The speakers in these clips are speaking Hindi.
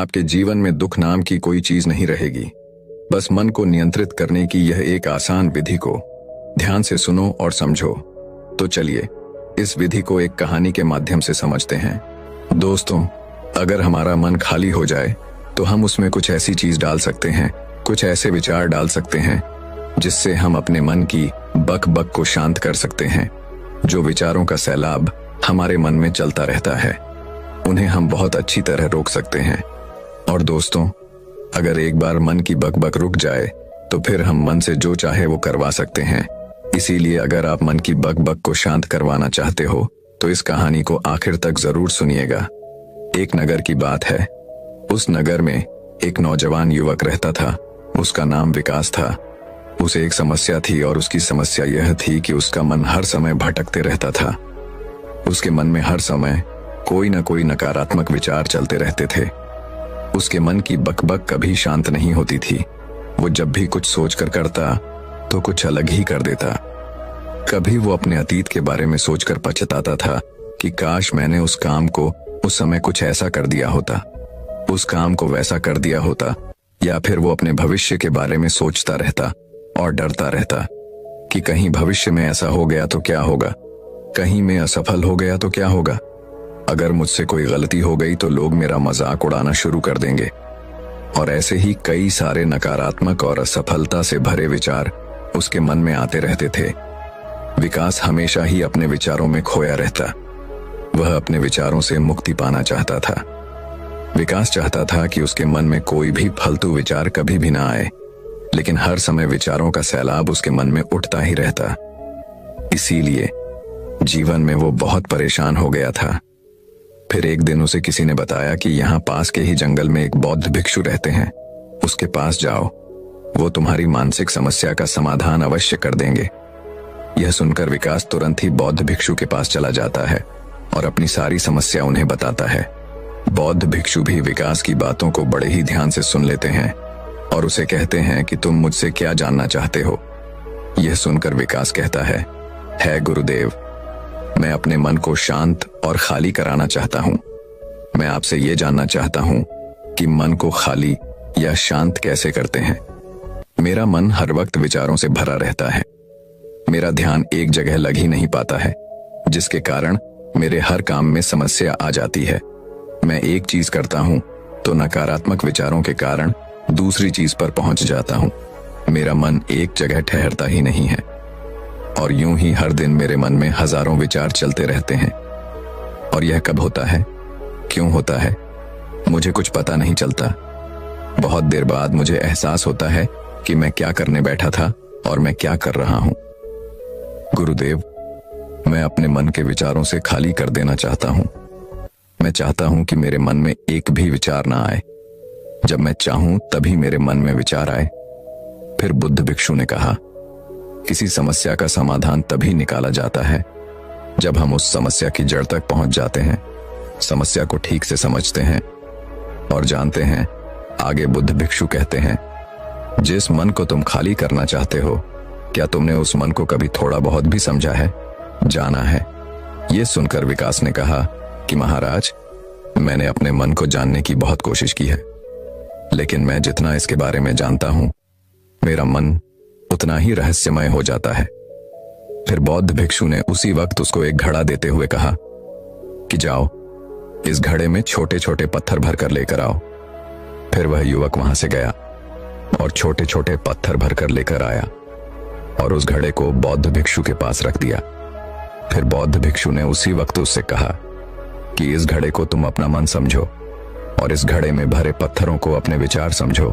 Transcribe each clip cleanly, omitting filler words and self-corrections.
आपके जीवन में दुख नाम की कोई चीज नहीं रहेगी। बस मन को नियंत्रित करने की यह एक आसान विधि को ध्यान से सुनो और समझो। तो चलिए इस विधि को एक कहानी के माध्यम से समझते हैं। दोस्तों, अगर हमारा मन खाली हो जाए तो हम उसमें कुछ ऐसी चीज डाल सकते हैं, कुछ ऐसे विचार डाल सकते हैं जिससे हम अपने मन की बक बक को शांत कर सकते हैं। जो विचारों का सैलाब हमारे मन में चलता रहता है, उन्हें हम बहुत अच्छी तरह रोक सकते हैं। और दोस्तों, अगर एक बार मन की बक बक रुक जाए तो फिर हम मन से जो चाहे वो करवा सकते हैं। इसीलिए अगर आप मन की बक बक को शांत करवाना चाहते हो तो इस कहानी को आखिर तक जरूर सुनिएगा। एक नगर की बात है। उस नगर में एक नौजवान युवक रहता था। उसका नाम विकास था। उसे एक समस्या थी और उसकी समस्या यह थी कि उसका मन हर समय भटकते रहता था। उसके मन में हर समय कोई न कोई नकारात्मक विचार चलते रहते थे। उसके मन की बकबक कभी शांत नहीं होती थी। वो जब भी कुछ सोचकर करता तो कुछ अलग ही कर देता। कभी वो अपने अतीत के बारे में सोचकर पछताता था कि काश मैंने उस काम को उस समय कुछ ऐसा कर दिया होता, उस काम को वैसा कर दिया होता। या फिर वो अपने भविष्य के बारे में सोचता रहता और डरता रहता कि कहीं भविष्य में ऐसा हो गया तो क्या होगा, कहीं मैं असफल हो गया तो क्या होगा, अगर मुझसे कोई गलती हो गई तो लोग मेरा मजाक उड़ाना शुरू कर देंगे। और ऐसे ही कई सारे नकारात्मक और असफलता से भरे विचार उसके मन में आते रहते थे। विकास हमेशा ही अपने विचारों में खोया रहता। वह अपने विचारों से मुक्ति पाना चाहता था। विकास चाहता था कि उसके मन में कोई भी फालतू विचार कभी भी ना आए, लेकिन हर समय विचारों का सैलाब उसके मन में उठता ही रहता। इसीलिए जीवन में वो बहुत परेशान हो गया था। फिर एक दिन उसे किसी ने बताया कि यहाँ पास के ही जंगल में एक बौद्ध भिक्षु रहते हैं, उसके पास जाओ, वो तुम्हारी मानसिक समस्या का समाधान अवश्य कर देंगे। यह सुनकर विकास तुरंत ही बौद्ध भिक्षु के पास चला जाता है और अपनी सारी समस्या उन्हें बताता है। बौद्ध भिक्षु भी विकास की बातों को बड़े ही ध्यान से सुन लेते हैं और उसे कहते हैं कि तुम मुझसे क्या जानना चाहते हो। यह सुनकर विकास कहता है गुरुदेव, मैं अपने मन को शांत और खाली कराना चाहता हूं। मैं आपसे यह जानना चाहता हूं कि मन को खाली या शांत कैसे करते हैं। मेरा मन हर वक्त विचारों से भरा रहता है। मेरा ध्यान एक जगह लग ही नहीं पाता है, जिसके कारण मेरे हर काम में समस्या आ जाती है। मैं एक चीज करता हूं तो नकारात्मक विचारों के कारण दूसरी चीज पर पहुंच जाता हूं। मेरा मन एक जगह ठहरता ही नहीं है और यूं ही हर दिन मेरे मन में हजारों विचार चलते रहते हैं। और यह कब होता है, क्यों होता है, मुझे कुछ पता नहीं चलता। बहुत देर बाद मुझे एहसास होता है कि मैं क्या करने बैठा था और मैं क्या कर रहा हूं। गुरुदेव, मैं अपने मन के विचारों से खाली कर देना चाहता हूं। मैं चाहता हूं कि मेरे मन में एक भी विचार ना आए। जब मैं चाहूं तभी मेरे मन में विचार आए। फिर बुद्ध भिक्षु ने कहा, किसी समस्या का समाधान तभी निकाला जाता है जब हम उस समस्या की जड़ तक पहुंच जाते हैं, समस्या को ठीक से समझते हैं और जानते हैं। आगे बुद्ध भिक्षु कहते हैं, जिस मन को तुम खाली करना चाहते हो, क्या तुमने उस मन को कभी थोड़ा बहुत भी समझा है, जाना है? यह सुनकर विकास ने कहा कि महाराज, मैंने अपने मन को जानने की बहुत कोशिश की है, लेकिन मैं जितना इसके बारे में जानता हूं, मेरा मन उतना ही रहस्यमय हो जाता है। फिर बौद्ध भिक्षु ने उसी वक्त उसको एक घड़ा देते हुए कहा कि जाओ, इस घड़े में छोटे छोटे पत्थर भरकर लेकर आओ। फिर वह युवक वहां से गया और छोटे छोटे पत्थर भरकर लेकर आया और उस घड़े को बौद्ध भिक्षु के पास रख दिया। फिर बौद्ध भिक्षु ने उसी वक्त उससे कहा कि इस घड़े को तुम अपना मन समझो और इस घड़े में भरे पत्थरों को अपने विचार समझो।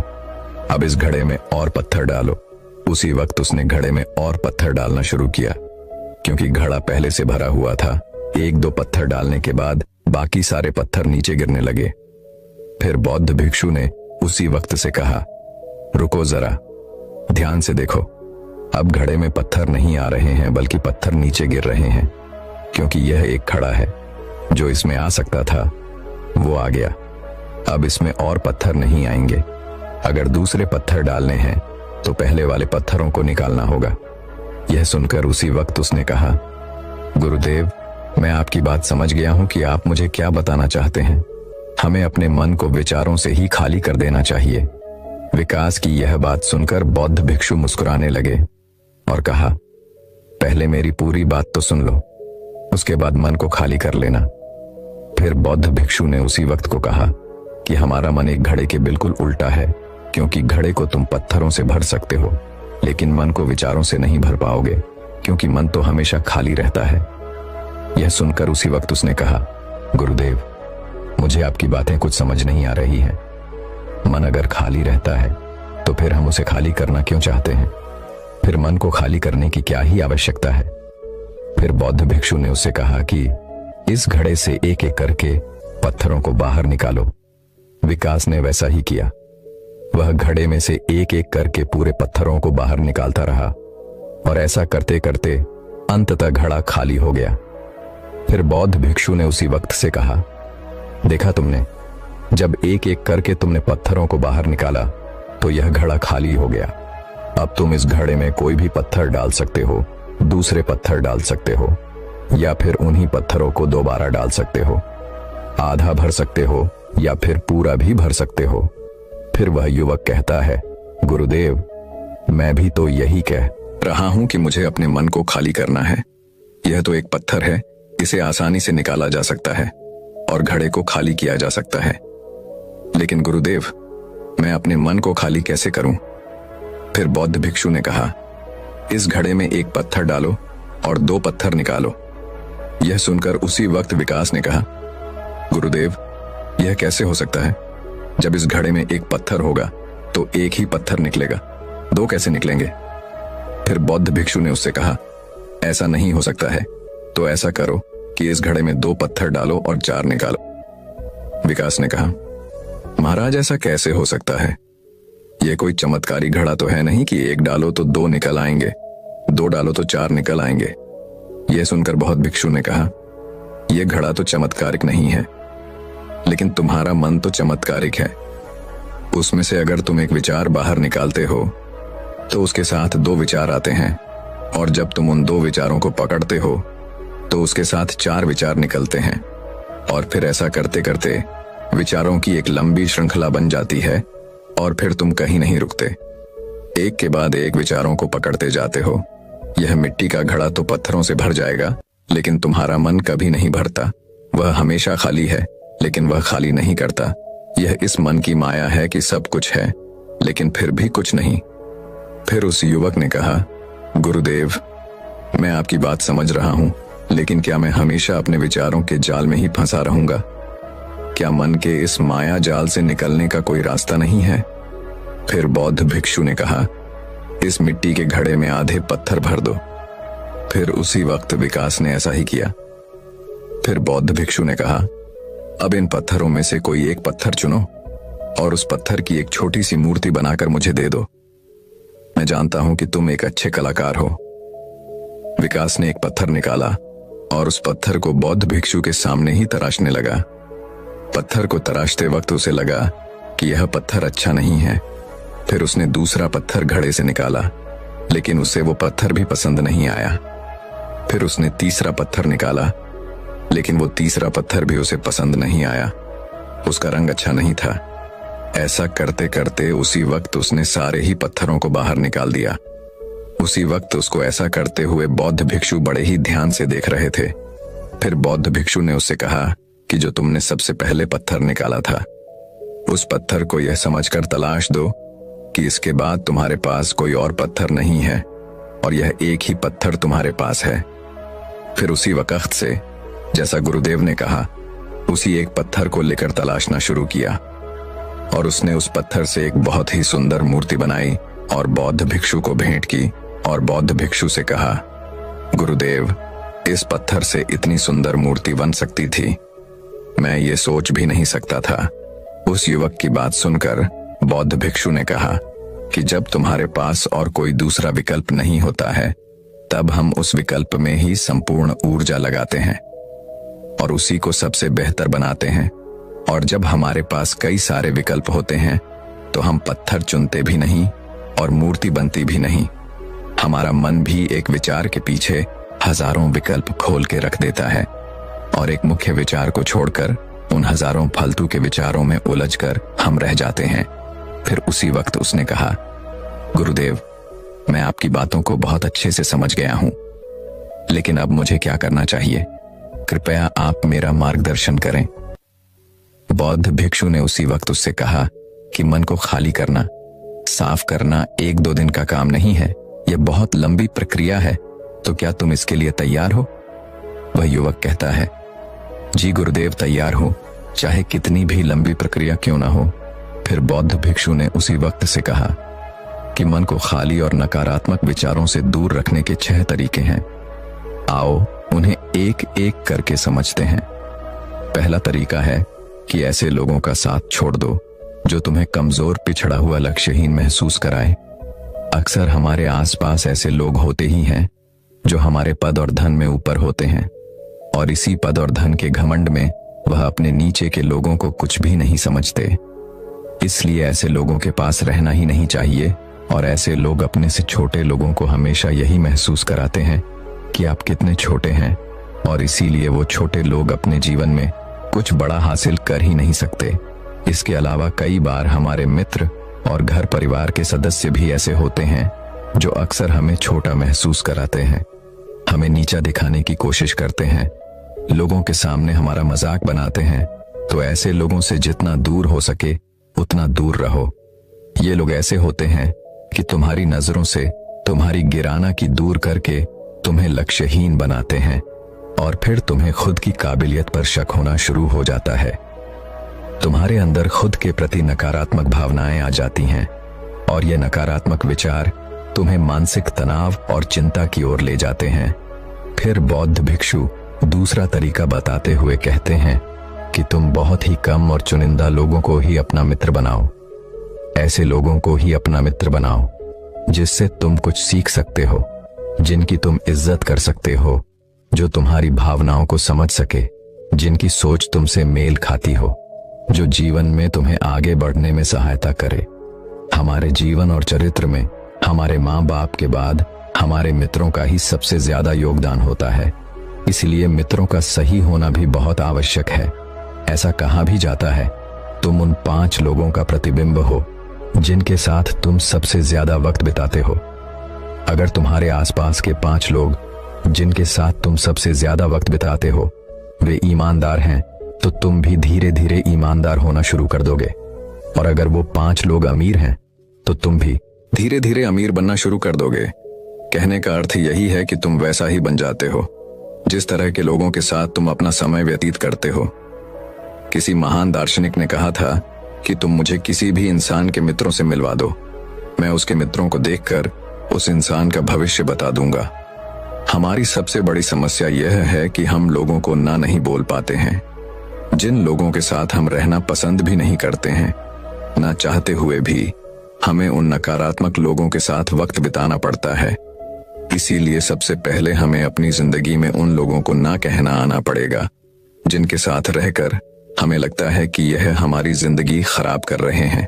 अब इस घड़े में और पत्थर डालो। उसी वक्त उसने घड़े में और पत्थर डालना शुरू किया। क्योंकि घड़ा पहले से भरा हुआ था, एक दो पत्थर डालने के बाद बाकी सारे पत्थर नीचे गिरने लगे। फिर बौद्ध भिक्षु ने उसी वक्त से कहा, रुको जरा, ध्यान से देखो। अब घड़े में पत्थर नहीं आ रहे हैं, बल्कि पत्थर नीचे गिर रहे हैं। क्योंकि यह एक घड़ा है, जो इसमें आ सकता था वो आ गया। अब इसमें और पत्थर नहीं आएंगे। अगर दूसरे पत्थर डालने हैं तो पहले वाले पत्थरों को निकालना होगा। यह सुनकर उसी वक्त उसने कहा, गुरुदेव, मैं आपकी बात समझ गया हूं कि आप मुझे क्या बताना चाहते हैं। हमें अपने मन को विचारों से ही खाली कर देना चाहिए। विकास की यह बात सुनकर बौद्ध भिक्षु मुस्कुराने लगे और कहा, पहले मेरी पूरी बात तो सुन लो, उसके बाद मन को खाली कर लेना। फिर बौद्ध भिक्षु ने उसी वक्त को कहा कि हमारा मन एक घड़े के बिल्कुल उल्टा है, क्योंकि घड़े को तुम पत्थरों से भर सकते हो, लेकिन मन को विचारों से नहीं भर पाओगे, क्योंकि मन तो हमेशा खाली रहता है। यह सुनकर उसी वक्त उसने कहा, गुरुदेव, मुझे आपकी बातें कुछ समझ नहीं आ रही हैं। मन अगर खाली रहता है तो फिर हम उसे खाली करना क्यों चाहते हैं? फिर मन को खाली करने की क्या ही आवश्यकता है? फिर बौद्ध भिक्षु ने उससे कहा कि इस घड़े से एक एक करके पत्थरों को बाहर निकालो। विकास ने वैसा ही किया। वह घड़े में से एक एक करके पूरे पत्थरों को बाहर निकालता रहा और ऐसा करते करते अंततः घड़ा खाली हो गया। फिर बौद्ध भिक्षु ने उसी वक्त से कहा, देखा तुमने, जब एक एक करके तुमने पत्थरों को बाहर निकाला तो यह घड़ा खाली हो गया। अब तुम इस घड़े में कोई भी पत्थर डाल सकते हो, दूसरे पत्थर डाल सकते हो, या फिर उन्हीं पत्थरों को दोबारा डाल सकते हो। आधा भर सकते हो या फिर पूरा भी भर सकते हो। फिर वह युवक कहता है, गुरुदेव, मैं भी तो यही कह रहा हूं कि मुझे अपने मन को खाली करना है। यह तो एक पत्थर है, इसे आसानी से निकाला जा सकता है और घड़े को खाली किया जा सकता है, लेकिन गुरुदेव, मैं अपने मन को खाली कैसे करूं? फिर बौद्ध भिक्षु ने कहा, इस घड़े में एक पत्थर डालो और दो पत्थर निकालो। यह सुनकर उसी वक्त विकास ने कहा, गुरुदेव, यह कैसे हो सकता है? जब इस घड़े में एक पत्थर होगा तो एक ही पत्थर निकलेगा, दो कैसे निकलेंगे? फिर बौद्ध भिक्षु ने उससे कहा, ऐसा नहीं हो सकता है, तो ऐसा करो कि इस घड़े में दो पत्थर डालो और चार निकालो। विकास ने कहा, महाराज, ऐसा कैसे हो सकता है? यह कोई चमत्कारी घड़ा तो है नहीं कि एक डालो तो दो निकल आएंगे, दो डालो तो चार निकल आएंगे। यह सुनकर बौद्ध भिक्षु ने कहा, यह घड़ा तो चमत्कारिक नहीं है, लेकिन तुम्हारा मन तो चमत्कारिक है। उसमें से अगर तुम एक विचार बाहर निकालते हो तो उसके साथ दो विचार आते हैं, और जब तुम उन दो विचारों को पकड़ते हो तो उसके साथ चार विचार निकलते हैं, और फिर ऐसा करते करते विचारों की एक लंबी श्रृंखला बन जाती है, और फिर तुम कहीं नहीं रुकते, एक के बाद एक विचारों को पकड़ते जाते हो। यह मिट्टी का घड़ा तो पत्थरों से भर जाएगा, लेकिन तुम्हारा मन कभी नहीं भरता। वह हमेशा खाली है, लेकिन वह खाली नहीं करता। यह इस मन की माया है कि सब कुछ है, लेकिन फिर भी कुछ नहीं। फिर उस युवक ने कहा, गुरुदेव, मैं आपकी बात समझ रहा हूं, लेकिन क्या मैं हमेशा अपने विचारों के जाल में ही फंसा रहूंगा? क्या मन के इस माया जाल से निकलने का कोई रास्ता नहीं है? फिर बौद्ध भिक्षु ने कहा, इस मिट्टी के घड़े में आधे पत्थर भर दो। फिर उसी वक्त विकास ने ऐसा ही किया। फिर बौद्ध भिक्षु ने कहा, अब इन पत्थरों में से कोई एक पत्थर चुनो और उस पत्थर की एक छोटी सी मूर्ति बनाकर मुझे दे दो। मैं जानता हूं कि तुम एक अच्छे कलाकार हो। विकास ने एक पत्थर निकाला और उस पत्थर को बौद्ध भिक्षु के सामने ही तराशने लगा। पत्थर को तराशते वक्त उसे लगा कि यह पत्थर अच्छा नहीं है। फिर उसने दूसरा पत्थर घड़े से निकाला, लेकिन उसे वो पत्थर भी पसंद नहीं आया। फिर उसने तीसरा पत्थर निकाला, लेकिन वो तीसरा पत्थर भी उसे पसंद नहीं आया। उसका रंग अच्छा नहीं था। ऐसा करते करते उसी वक्त उसने सारे ही पत्थरों को बाहर निकाल दिया। उसी वक्त उसको ऐसा करते हुए बौद्ध भिक्षु बड़े ही ध्यान से देख रहे थे। फिर बौद्ध भिक्षु ने उससे कहा कि जो तुमने सबसे पहले पत्थर निकाला था, उस पत्थर को यह समझकर तलाश दो कि इसके बाद तुम्हारे पास कोई और पत्थर नहीं है और यह एक ही पत्थर तुम्हारे पास है। फिर उसी वक्त से, जैसा गुरुदेव ने कहा, उसी एक पत्थर को लेकर तलाशना शुरू किया और उसने उस पत्थर से एक बहुत ही सुंदर मूर्ति बनाई और बौद्ध भिक्षु को भेंट की और बौद्ध भिक्षु से कहा, गुरुदेव, इस पत्थर से इतनी सुंदर मूर्ति बन सकती थी, मैं ये सोच भी नहीं सकता था। उस युवक की बात सुनकर बौद्ध भिक्षु ने कहा कि जब तुम्हारे पास और कोई दूसरा विकल्प नहीं होता है, तब हम उस विकल्प में ही संपूर्ण ऊर्जा लगाते हैं और उसी को सबसे बेहतर बनाते हैं। और जब हमारे पास कई सारे विकल्प होते हैं तो हम पत्थर चुनते भी नहीं और मूर्ति बनती भी नहीं। हमारा मन भी एक विचार के पीछे हजारों विकल्प खोल के रख देता है और एक मुख्य विचार को छोड़कर उन हजारों फालतू के विचारों में उलझकर हम रह जाते हैं। फिर उसी वक्त उसने कहा, गुरुदेव, मैं आपकी बातों को बहुत अच्छे से समझ गया हूं, लेकिन अब मुझे क्या करना चाहिए? कृपया आप मेरा मार्गदर्शन करें। बौद्ध भिक्षु ने उसी वक्त उससे कहा कि मन को खाली करना, साफ करना 1-2 दिन का काम नहीं है, यह बहुत लंबी प्रक्रिया है। तो क्या तुम इसके लिए तैयार हो? वह युवक कहता है, जी गुरुदेव, तैयार हो, चाहे कितनी भी लंबी प्रक्रिया क्यों ना हो। फिर बौद्ध भिक्षु ने उसी वक्त से कहा कि मन को खाली और नकारात्मक विचारों से दूर रखने के 6 तरीके हैं। आओ उन्हें एक एक करके समझते हैं। पहला तरीका है कि ऐसे लोगों का साथ छोड़ दो जो तुम्हें कमजोर, पिछड़ा हुआ, लक्ष्यहीन महसूस कराए। अक्सर हमारे आसपास ऐसे लोग होते ही हैं जो हमारे पद और धन में ऊपर होते हैं, और इसी पद और धन के घमंड में वह अपने नीचे के लोगों को कुछ भी नहीं समझते। इसलिए ऐसे लोगों के पास रहना ही नहीं चाहिए, और ऐसे लोग अपने से छोटे लोगों को हमेशा यही महसूस कराते हैं कि आप कितने छोटे हैं, और इसीलिए वो छोटे लोग अपने जीवन में कुछ बड़ा हासिल कर ही नहीं सकते। इसके अलावा कई बार हमारे मित्र और घर परिवार के सदस्य भी ऐसे होते हैं जो अक्सर हमें छोटा महसूस कराते हैं, हमें नीचा दिखाने की कोशिश करते हैं, लोगों के सामने हमारा मजाक बनाते हैं। तो ऐसे लोगों से जितना दूर हो सके उतना दूर रहो। ये लोग ऐसे होते हैं कि तुम्हारी नजरों से तुम्हारी गिराना की दूर करके तुम्हें लक्ष्यहीन बनाते हैं, और फिर तुम्हें खुद की काबिलियत पर शक होना शुरू हो जाता है। तुम्हारे अंदर खुद के प्रति नकारात्मक भावनाएं आ जाती हैं, और ये नकारात्मक विचार तुम्हें मानसिक तनाव और चिंता की ओर ले जाते हैं। फिर बौद्ध भिक्षु दूसरा तरीका बताते हुए कहते हैं कि तुम बहुत ही कम और चुनिंदा लोगों को ही अपना मित्र बनाओ। ऐसे लोगों को ही अपना मित्र बनाओ जिससे तुम कुछ सीख सकते हो, जिनकी तुम इज्जत कर सकते हो, जो तुम्हारी भावनाओं को समझ सके, जिनकी सोच तुमसे मेल खाती हो, जो जीवन में तुम्हें आगे बढ़ने में सहायता करे। हमारे जीवन और चरित्र में हमारे माँ बाप के बाद हमारे मित्रों का ही सबसे ज्यादा योगदान होता है। इसलिए मित्रों का सही होना भी बहुत आवश्यक है। ऐसा कहा भी जाता है, तुम उन 5 लोगों का प्रतिबिंब हो जिनके साथ तुम सबसे ज्यादा वक्त बिताते हो। अगर तुम्हारे आसपास के 5 लोग जिनके साथ तुम सबसे ज्यादा वक्त बिताते हो वे ईमानदार हैं, तो तुम भी धीरे धीरे ईमानदार होना शुरू कर दोगे। और अगर वो 5 लोग अमीर हैं तो तुम भी धीरे धीरे अमीर बनना शुरू कर दोगे। कहने का अर्थ यही है कि तुम वैसा ही बन जाते हो जिस तरह के लोगों के साथ तुम अपना समय व्यतीत करते हो। किसी महान दार्शनिक ने कहा था कि तुम मुझे किसी भी इंसान के मित्रों से मिलवा दो, मैं उसके मित्रों को देखकर उस इंसान का भविष्य बता दूंगा। हमारी सबसे बड़ी समस्या यह है कि हम लोगों को ना नहीं बोल पाते हैं। जिन लोगों के साथ हम रहना पसंद भी नहीं करते हैं, ना चाहते हुए भी हमें उन नकारात्मक लोगों के साथ वक्त बिताना पड़ता है। इसीलिए सबसे पहले हमें अपनी जिंदगी में उन लोगों को ना कहना आना पड़ेगा जिनके साथ रहकर हमें लगता है कि यह हमारी जिंदगी खराब कर रहे हैं।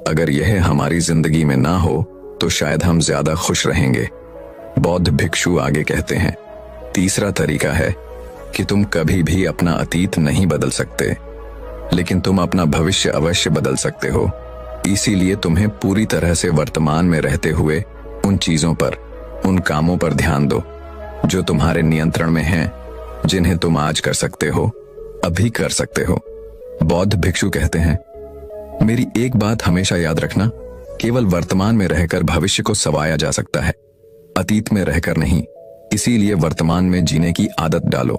अगर यह हमारी जिंदगी में ना हो तो शायद हम ज्यादा खुश रहेंगे। बौद्ध भिक्षु आगे कहते हैं, तीसरा तरीका है कि तुम कभी भी अपना अतीत नहीं बदल सकते, लेकिन तुम अपना भविष्य अवश्य बदल सकते हो। इसीलिए तुम्हें पूरी तरह से वर्तमान में रहते हुए उन चीजों पर, उन कामों पर ध्यान दो जो तुम्हारे नियंत्रण में हैं, जिन्हें तुम आज कर सकते हो, अभी कर सकते हो। बौद्ध भिक्षु कहते हैं, मेरी एक बात हमेशा याद रखना, केवल वर्तमान में रहकर भविष्य को संवारा जा सकता है, अतीत में रहकर नहीं। इसीलिए वर्तमान में जीने की आदत डालो।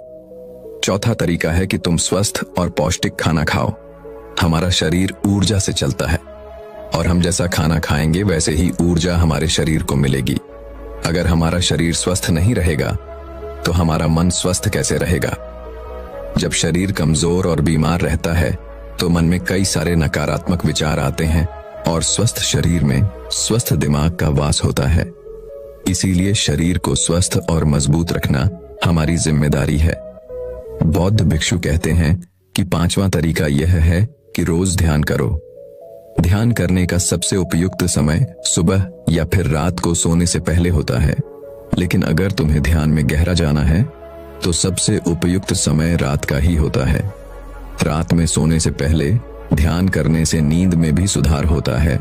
चौथा तरीका है कि तुम स्वस्थ और पौष्टिक खाना खाओ। हमारा शरीर ऊर्जा से चलता है, और हम जैसा खाना खाएंगे वैसे ही ऊर्जा हमारे शरीर को मिलेगी। अगर हमारा शरीर स्वस्थ नहीं रहेगा तो हमारा मन स्वस्थ कैसे रहेगा? जब शरीर कमजोर और बीमार रहता है तो मन में कई सारे नकारात्मक विचार आते हैं, और स्वस्थ शरीर में स्वस्थ दिमाग का वास होता है। इसीलिए शरीर को स्वस्थ और मजबूत रखना हमारी जिम्मेदारी है। बौद्ध भिक्षु कहते हैं कि 5वां तरीका यह है कि रोज ध्यान करो। ध्यान करने का सबसे उपयुक्त समय सुबह या फिर रात को सोने से पहले होता है, लेकिन अगर तुम्हें ध्यान में गहरा जाना है तो सबसे उपयुक्त समय रात का ही होता है। रात में सोने से पहले ध्यान करने से नींद में भी सुधार होता है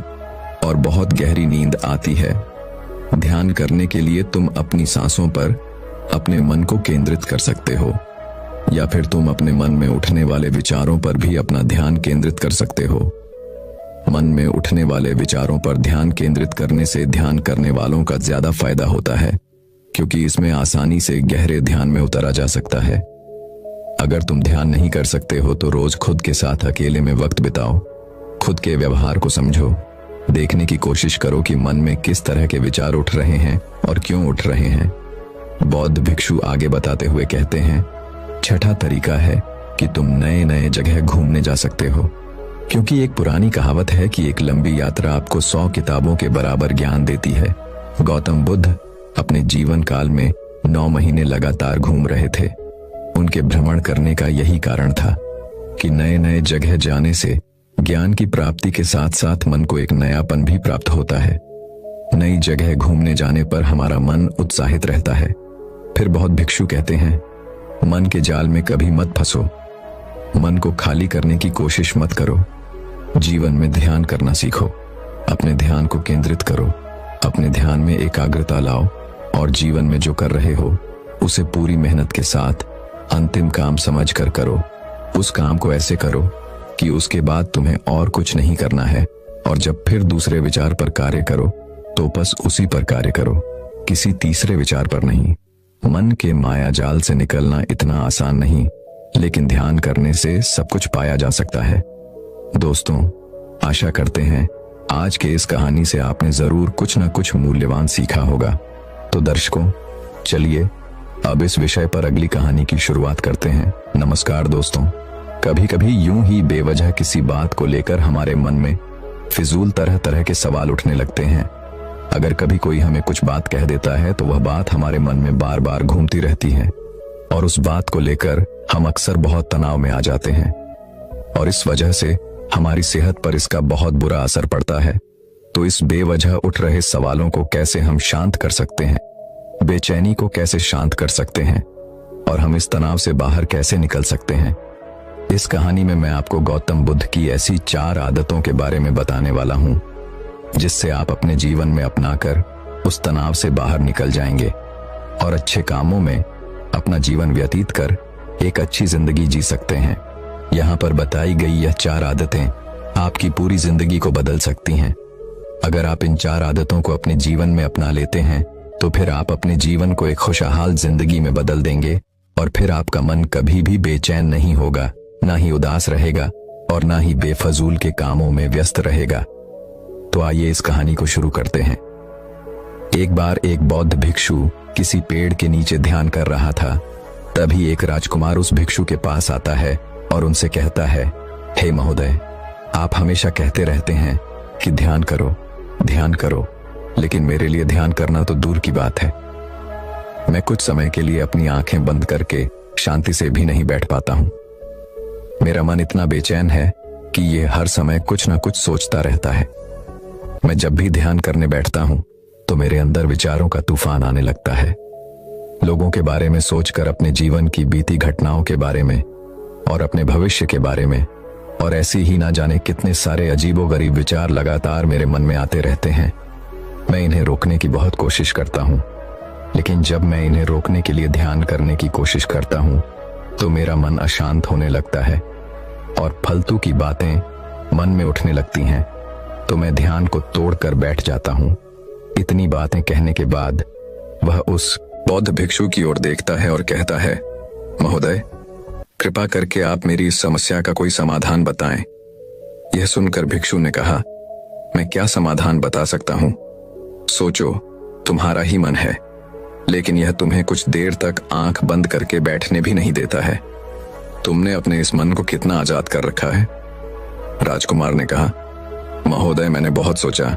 और बहुत गहरी नींद आती है। ध्यान करने के लिए तुम अपनी सांसों पर अपने मन को केंद्रित कर सकते हो, या फिर तुम अपने मन में उठने वाले विचारों पर भी अपना ध्यान केंद्रित कर सकते हो। मन में उठने वाले विचारों पर ध्यान केंद्रित करने से ध्यान करने वालों का ज्यादा फायदा होता है, क्योंकि इसमें आसानी से गहरे ध्यान में उतरा जा सकता है। अगर तुम ध्यान नहीं कर सकते हो तो रोज खुद के साथ अकेले में वक्त बिताओ, खुद के व्यवहार को समझो, देखने की कोशिश करो कि मन में किस तरह के विचार उठ रहे हैं और क्यों उठ रहे हैं। बौद्ध भिक्षु आगे बताते हुए कहते हैं, छठा तरीका है कि तुम नए नए जगह घूमने जा सकते हो, क्योंकि एक पुरानी कहावत है कि एक लंबी यात्रा आपको 100 किताबों के बराबर ज्ञान देती है। गौतम बुद्ध अपने जीवन काल में 9 महीने लगातार घूम रहे थे। उनके भ्रमण करने का यही कारण था कि नए नए जगह जाने से ज्ञान की प्राप्ति के साथ साथ मन को एक नयापन भी प्राप्त होता है। नई जगह घूमने जाने पर हमारा मन उत्साहित रहता है। फिर बहुत भिक्षु कहते हैं, मन के जाल में कभी मत फंसो, मन को खाली करने की कोशिश मत करो, जीवन में ध्यान करना सीखो, अपने ध्यान को केंद्रित करो, अपने ध्यान में एकाग्रता लाओ और जीवन में जो कर रहे हो उसे पूरी मेहनत के साथ अंतिम काम समझकर करो। उस काम को ऐसे करो कि उसके बाद तुम्हें और कुछ नहीं करना है, और जब फिर दूसरे विचार पर कार्य करो तो बस उसी पर कार्य करो, किसी तीसरे विचार पर नहीं। मन के माया जाल से निकलना इतना आसान नहीं, लेकिन ध्यान करने से सब कुछ पाया जा सकता है। दोस्तों, आशा करते हैं आज के इस कहानी से आपने जरूर कुछ न कुछ मूल्यवान सीखा होगा। तो दर्शकों, चलिए अब इस विषय पर अगली कहानी की शुरुआत करते हैं। नमस्कार दोस्तों, कभी कभी यूं ही बेवजह किसी बात को लेकर हमारे मन में फिजूल तरह तरह के सवाल उठने लगते हैं। अगर कभी कोई हमें कुछ बात कह देता है तो वह बात हमारे मन में बार बार घूमती रहती है और उस बात को लेकर हम अक्सर बहुत तनाव में आ जाते हैं, और इस वजह से हमारी सेहत पर इसका बहुत बुरा असर पड़ता है। तो इस बेवजह उठ रहे सवालों को कैसे हम शांत कर सकते हैं, बेचैनी को कैसे शांत कर सकते हैं, और हम इस तनाव से बाहर कैसे निकल सकते हैं, इस कहानी में मैं आपको गौतम बुद्ध की ऐसी 4 आदतों के बारे में बताने वाला हूं, जिससे आप अपने जीवन में अपनाकर उस तनाव से बाहर निकल जाएंगे और अच्छे कामों में अपना जीवन व्यतीत कर एक अच्छी जिंदगी जी सकते हैं। यहाँ पर बताई गई यह 4 आदतें आपकी पूरी जिंदगी को बदल सकती हैं। अगर आप इन 4 आदतों को अपने जीवन में अपना लेते हैं तो फिर आप अपने जीवन को एक खुशहाल जिंदगी में बदल देंगे, और फिर आपका मन कभी भी बेचैन नहीं होगा, ना ही उदास रहेगा और ना ही बेफजूल के कामों में व्यस्त रहेगा। तो आइए इस कहानी को शुरू करते हैं। एक बार एक बौद्ध भिक्षु किसी पेड़ के नीचे ध्यान कर रहा था। तभी एक राजकुमार उस भिक्षु के पास आता है और उनसे कहता है, हे महोदय, आप हमेशा कहते रहते हैं कि ध्यान करो, लेकिन मेरे लिए ध्यान करना तो दूर की बात है। मैं कुछ समय के लिए अपनी आंखें बंद करके शांति से भी नहीं बैठ पाता हूं। मेरा मन इतना बेचैन है कि ये हर समय कुछ ना कुछ सोचता रहता है। मैं जब भी ध्यान करने बैठता हूं तो मेरे अंदर विचारों का तूफान आने लगता है। लोगों के बारे में सोचकर, अपने जीवन की बीती घटनाओं के बारे में और अपने भविष्य के बारे में, और ऐसे ही ना जाने कितने सारे अजीबोगरीब विचार लगातार मेरे मन में आते रहते हैं। मैं इन्हें रोकने की बहुत कोशिश करता हूं, लेकिन जब मैं इन्हें रोकने के लिए ध्यान करने की कोशिश करता हूं तो मेरा मन अशांत होने लगता है और फालतू की बातें मन में उठने लगती हैं, तो मैं ध्यान को तोड़कर बैठ जाता हूं। इतनी बातें कहने के बाद वह उस बौद्ध भिक्षु की ओर देखता है और कहता है, महोदय, कृपा करके आप मेरी इस समस्या का कोई समाधान बताएं। यह सुनकर भिक्षु ने कहा, मैं क्या समाधान बता सकता हूं? सोचो, तुम्हारा ही मन है, लेकिन यह तुम्हें कुछ देर तक आंख बंद करके बैठने भी नहीं देता है। तुमने अपने इस मन को कितना आजाद कर रखा है? राजकुमार ने कहा, महोदय, मैंने बहुत सोचा,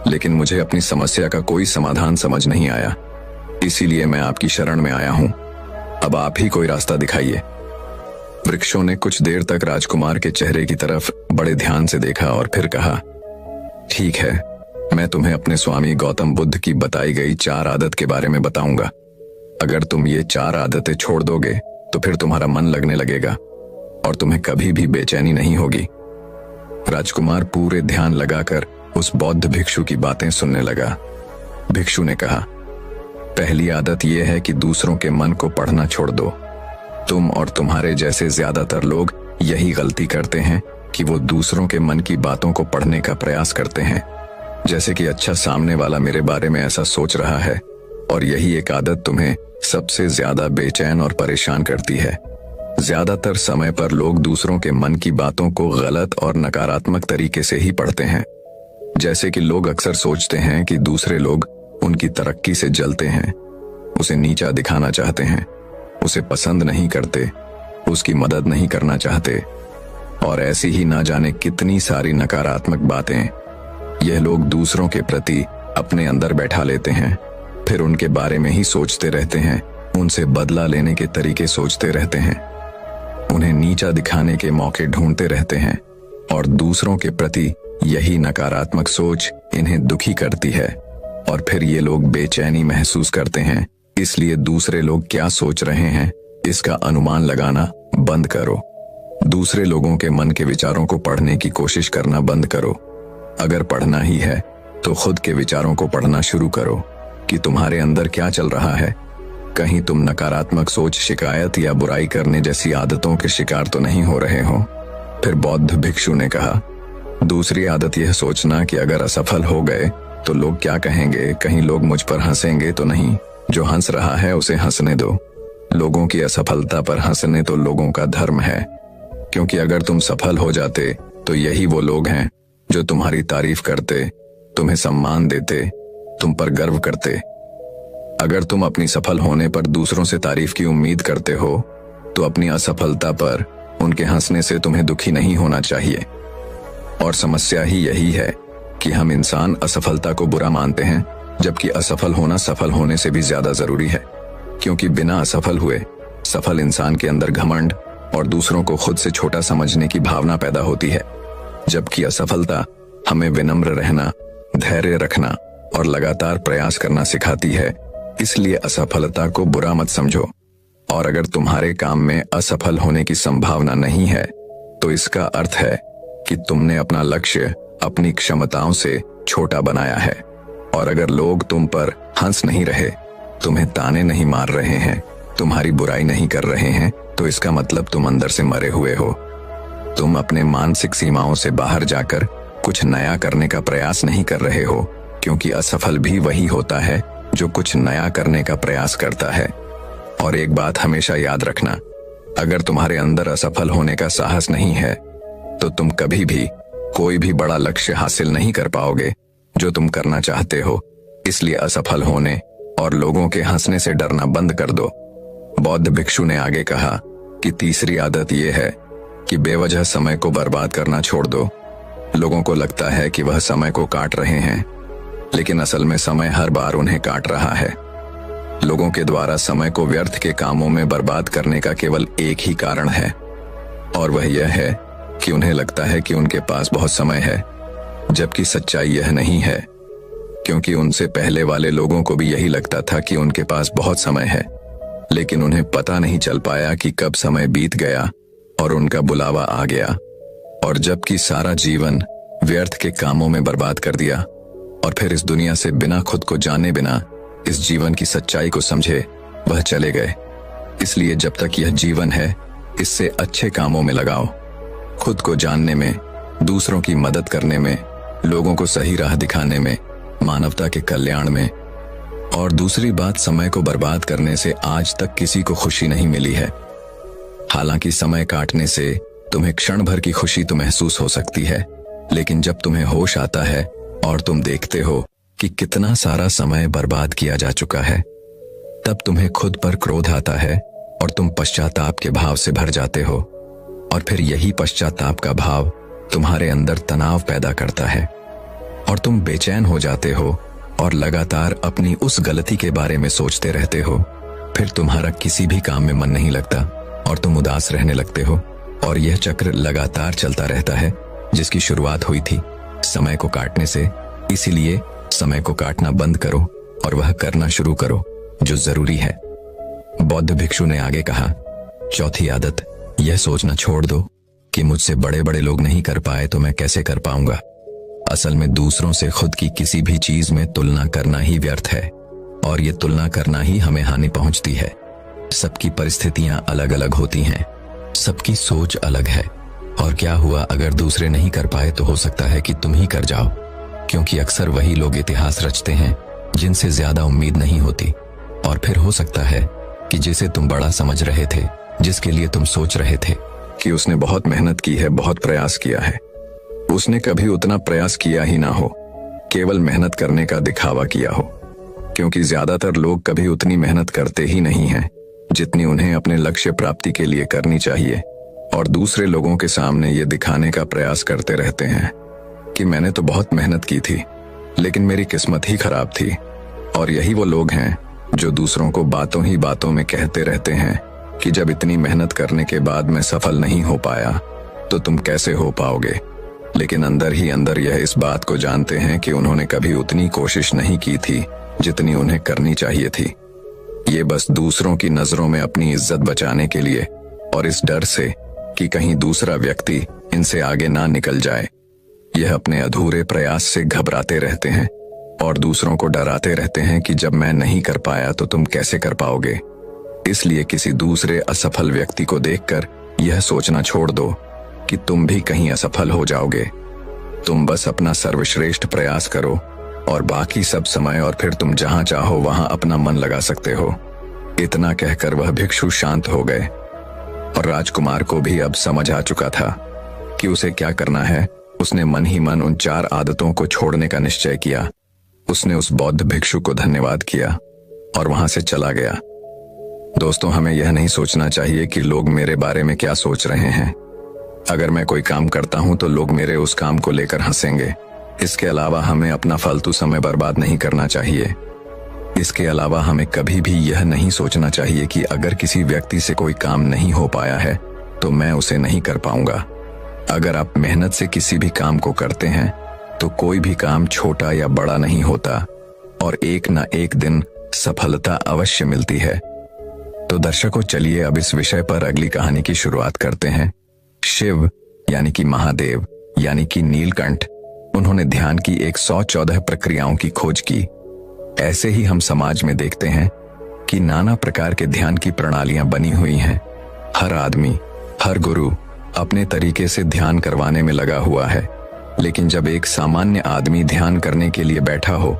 लेकिन मुझे अपनी समस्या का कोई समाधान समझ नहीं आया, इसीलिए मैं आपकी शरण में आया हूं। अब आप ही कोई रास्ता दिखाइए। वृक्षों ने कुछ देर तक राजकुमार के चेहरे की तरफ बड़े ध्यान से देखा और फिर कहा, ठीक है, मैं तुम्हें अपने स्वामी गौतम बुद्ध की बताई गई 4 आदत के बारे में बताऊंगा। अगर तुम ये 4 आदतें छोड़ दोगे तो फिर तुम्हारा मन लगने लगेगा और तुम्हें कभी भी बेचैनी नहीं होगी। राजकुमार पूरे ध्यान लगाकर उस बौद्ध भिक्षु की बातें सुनने लगा। भिक्षु ने कहा, पहली आदत यह है कि दूसरों के मन को पढ़ना छोड़ दो। तुम और तुम्हारे जैसे ज्यादातर लोग यही गलती करते हैं कि वो दूसरों के मन की बातों को पढ़ने का प्रयास करते हैं, जैसे कि अच्छा सामने वाला मेरे बारे में ऐसा सोच रहा है, और यही एक आदत तुम्हें सबसे ज्यादा बेचैन और परेशान करती है। ज्यादातर समय पर लोग दूसरों के मन की बातों को गलत और नकारात्मक तरीके से ही पढ़ते हैं। जैसे कि लोग अक्सर सोचते हैं कि दूसरे लोग उनकी तरक्की से जलते हैं, उसे नीचा दिखाना चाहते हैं, उसे पसंद नहीं करते, उसकी मदद नहीं करना चाहते, और ऐसी ही ना जाने कितनी सारी नकारात्मक बातें यह लोग दूसरों के प्रति अपने अंदर बैठा लेते हैं। फिर उनके बारे में ही सोचते रहते हैं, उनसे बदला लेने के तरीके सोचते रहते हैं, उन्हें नीचा दिखाने के मौके ढूंढते रहते हैं, और दूसरों के प्रति यही नकारात्मक सोच इन्हें दुखी करती है। और फिर ये लोग बेचैनी महसूस करते हैं। इसलिए दूसरे लोग क्या सोच रहे हैं इसका अनुमान लगाना बंद करो। दूसरे लोगों के मन के विचारों को पढ़ने की कोशिश करना बंद करो। अगर पढ़ना ही है तो खुद के विचारों को पढ़ना शुरू करो कि तुम्हारे अंदर क्या चल रहा है। कहीं तुम नकारात्मक सोच, शिकायत या बुराई करने जैसी आदतों के शिकार तो नहीं हो रहे हो। फिर बौद्ध भिक्षु ने कहा, दूसरी आदत यह सोचना कि अगर असफल हो गए तो लोग क्या कहेंगे, कहीं लोग मुझ पर हंसेंगे तो नहीं। जो हंस रहा है उसे हंसने दो। लोगों की असफलता पर हंसने तो लोगों का धर्म है, क्योंकि अगर तुम सफल हो जाते तो यही वो लोग हैं जो तुम्हारी तारीफ करते, तुम्हें सम्मान देते, तुम पर गर्व करते। अगर तुम अपनी सफल होने पर दूसरों से तारीफ की उम्मीद करते हो तो अपनी असफलता पर उनके हंसने से तुम्हें दुखी नहीं होना चाहिए। और समस्या ही यही है कि हम इंसान असफलता को बुरा मानते हैं, जबकि असफल होना सफल होने से भी ज्यादा जरूरी है। क्योंकि बिना असफल हुए सफल इंसान के अंदर घमंड और दूसरों को खुद से छोटा समझने की भावना पैदा होती है, जबकि असफलता हमें विनम्र रहना, धैर्य रखना और लगातार प्रयास करना सिखाती है। इसलिए असफलता को बुरा मत समझो। और अगर तुम्हारे काम में असफल होने की संभावना नहीं है तो इसका अर्थ है कि तुमने अपना लक्ष्य अपनी क्षमताओं से छोटा बनाया है। और अगर लोग तुम पर हंस नहीं रहे, तुम्हें ताने नहीं मार रहे हैं, तुम्हारी बुराई नहीं कर रहे हैं, तो इसका मतलब तुम अंदर से मरे हुए हो। तुम अपने मानसिक सीमाओं से बाहर जाकर कुछ नया करने का प्रयास नहीं कर रहे हो, क्योंकि असफल भी वही होता है जो कुछ नया करने का प्रयास करता है। और एक बात हमेशा याद रखना, अगर तुम्हारे अंदर असफल होने का साहस नहीं है तो तुम कभी भी कोई भी बड़ा लक्ष्य हासिल नहीं कर पाओगे जो तुम करना चाहते हो। इसलिए असफल होने और लोगों के हंसने से डरना बंद कर दो। बौद्ध भिक्षु ने आगे कहा कि तीसरी आदत यह है कि बेवजह समय को बर्बाद करना छोड़ दो। लोगों को लगता है कि वह समय को काट रहे हैं, लेकिन असल में समय हर बार उन्हें काट रहा है। लोगों के द्वारा समय को व्यर्थ के कामों में बर्बाद करने का केवल एक ही कारण है, और वह यह है कि उन्हें लगता है कि उनके पास बहुत समय है, जबकि सच्चाई यह नहीं है। क्योंकि उनसे पहले वाले लोगों को भी यही लगता था कि उनके पास बहुत समय है, लेकिन उन्हें पता नहीं चल पाया कि कब समय बीत गया और उनका बुलावा आ गया। और जबकि सारा जीवन व्यर्थ के कामों में बर्बाद कर दिया, और फिर इस दुनिया से बिना खुद को जाने बिना इस जीवन की सच्चाई को समझे वह चले गए। इसलिए जब तक यह जीवन है, इससे अच्छे कामों में लगाओ, खुद को जानने में, दूसरों की मदद करने में, लोगों को सही राह दिखाने में, मानवता के कल्याण में। और दूसरी बात, समय को बर्बाद करने से आज तक किसी को खुशी नहीं मिली है। हालांकि समय काटने से तुम्हें क्षण भर की खुशी तो महसूस हो सकती है, लेकिन जब तुम्हें होश आता है और तुम देखते हो कि कितना सारा समय बर्बाद किया जा चुका है, तब तुम्हें खुद पर क्रोध आता है और तुम पश्चाताप के भाव से भर जाते हो। और फिर यही पश्चाताप का भाव तुम्हारे अंदर तनाव पैदा करता है और तुम बेचैन हो जाते हो और लगातार अपनी उस गलती के बारे में सोचते रहते हो। फिर तुम्हारा किसी भी काम में मन नहीं लगता और तुम उदास रहने लगते हो, और यह चक्र लगातार चलता रहता है जिसकी शुरुआत हुई थी समय को काटने से। इसीलिए समय को काटना बंद करो और वह करना शुरू करो जो जरूरी है। बौद्ध भिक्षु ने आगे कहा, चौथी आदत यह सोचना छोड़ दो कि मुझसे बड़े बड़े लोग नहीं कर पाए तो मैं कैसे कर पाऊंगा। असल में दूसरों से खुद की किसी भी चीज में तुलना करना ही व्यर्थ है, और ये तुलना करना ही हमें हानि पहुंचती है। सबकी परिस्थितियां अलग अलग होती हैं, सबकी सोच अलग है, और क्या हुआ अगर दूसरे नहीं कर पाए तो हो सकता है कि तुम ही कर जाओ, क्योंकि अक्सर वही लोग इतिहास रचते हैं जिनसे ज्यादा उम्मीद नहीं होती। और फिर हो सकता है कि जिसे तुम बड़ा समझ रहे थे, जिसके लिए तुम सोच रहे थे कि उसने बहुत मेहनत की है, बहुत प्रयास किया है, उसने कभी उतना प्रयास किया ही ना हो, केवल मेहनत करने का दिखावा किया हो। क्योंकि ज्यादातर लोग कभी उतनी मेहनत करते ही नहीं हैं जितनी उन्हें अपने लक्ष्य प्राप्ति के लिए करनी चाहिए, और दूसरे लोगों के सामने ये दिखाने का प्रयास करते रहते हैं कि मैंने तो बहुत मेहनत की थी लेकिन मेरी किस्मत ही खराब थी। और यही वो लोग हैं जो दूसरों को बातों ही बातों में कहते रहते हैं कि जब इतनी मेहनत करने के बाद मैं सफल नहीं हो पाया तो तुम कैसे हो पाओगे, लेकिन अंदर ही अंदर यह इस बात को जानते हैं कि उन्होंने कभी उतनी कोशिश नहीं की थी जितनी उन्हें करनी चाहिए थी। ये बस दूसरों की नजरों में अपनी इज्जत बचाने के लिए, और इस डर से कि कहीं दूसरा व्यक्ति इनसे आगे ना निकल जाए, यह अपने अधूरे प्रयास से घबराते रहते हैं और दूसरों को डराते रहते हैं कि जब मैं नहीं कर पाया तो तुम कैसे कर पाओगे। इसलिए किसी दूसरे असफल व्यक्ति को देखकर यह सोचना छोड़ दो कि तुम भी कहीं असफल हो जाओगे। तुम बस अपना सर्वश्रेष्ठ प्रयास करो और बाकी सब समय और फिर तुम जहां चाहो वहां अपना मन लगा सकते हो। इतना कहकर वह भिक्षु शांत हो गए, और राजकुमार को भी अब समझ आ चुका था कि उसे क्या करना है। उसने मन ही मन उन 4 आदतों को छोड़ने का निश्चय किया। उसने उस बौद्ध भिक्षु को धन्यवाद किया और वहां से चला गया। दोस्तों, हमें यह नहीं सोचना चाहिए कि लोग मेरे बारे में क्या सोच रहे हैं। अगर मैं कोई काम करता हूं तो लोग मेरे उस काम को लेकर हंसेंगे। इसके अलावा हमें अपना फालतू समय बर्बाद नहीं करना चाहिए। इसके अलावा हमें कभी भी यह नहीं सोचना चाहिए कि अगर किसी व्यक्ति से कोई काम नहीं हो पाया है तो मैं उसे नहीं कर पाऊंगा। अगर आप मेहनत से किसी भी काम को करते हैं तो कोई भी काम छोटा या बड़ा नहीं होता, और एक ना एक दिन सफलता अवश्य मिलती है। तो दर्शकों, चलिए अब इस विषय पर अगली कहानी की शुरुआत करते हैं। शिव यानी कि महादेव यानी कि नीलकंठ, उन्होंने ध्यान की 114 प्रक्रियाओं की खोज की। ऐसे ही हम समाज में देखते हैं कि नाना प्रकार के ध्यान की प्रणालियां बनी हुई हैं। हर आदमी, हर गुरु अपने तरीके से ध्यान करवाने में लगा हुआ है, लेकिन जब एक सामान्य आदमी ध्यान करने के लिए बैठा हो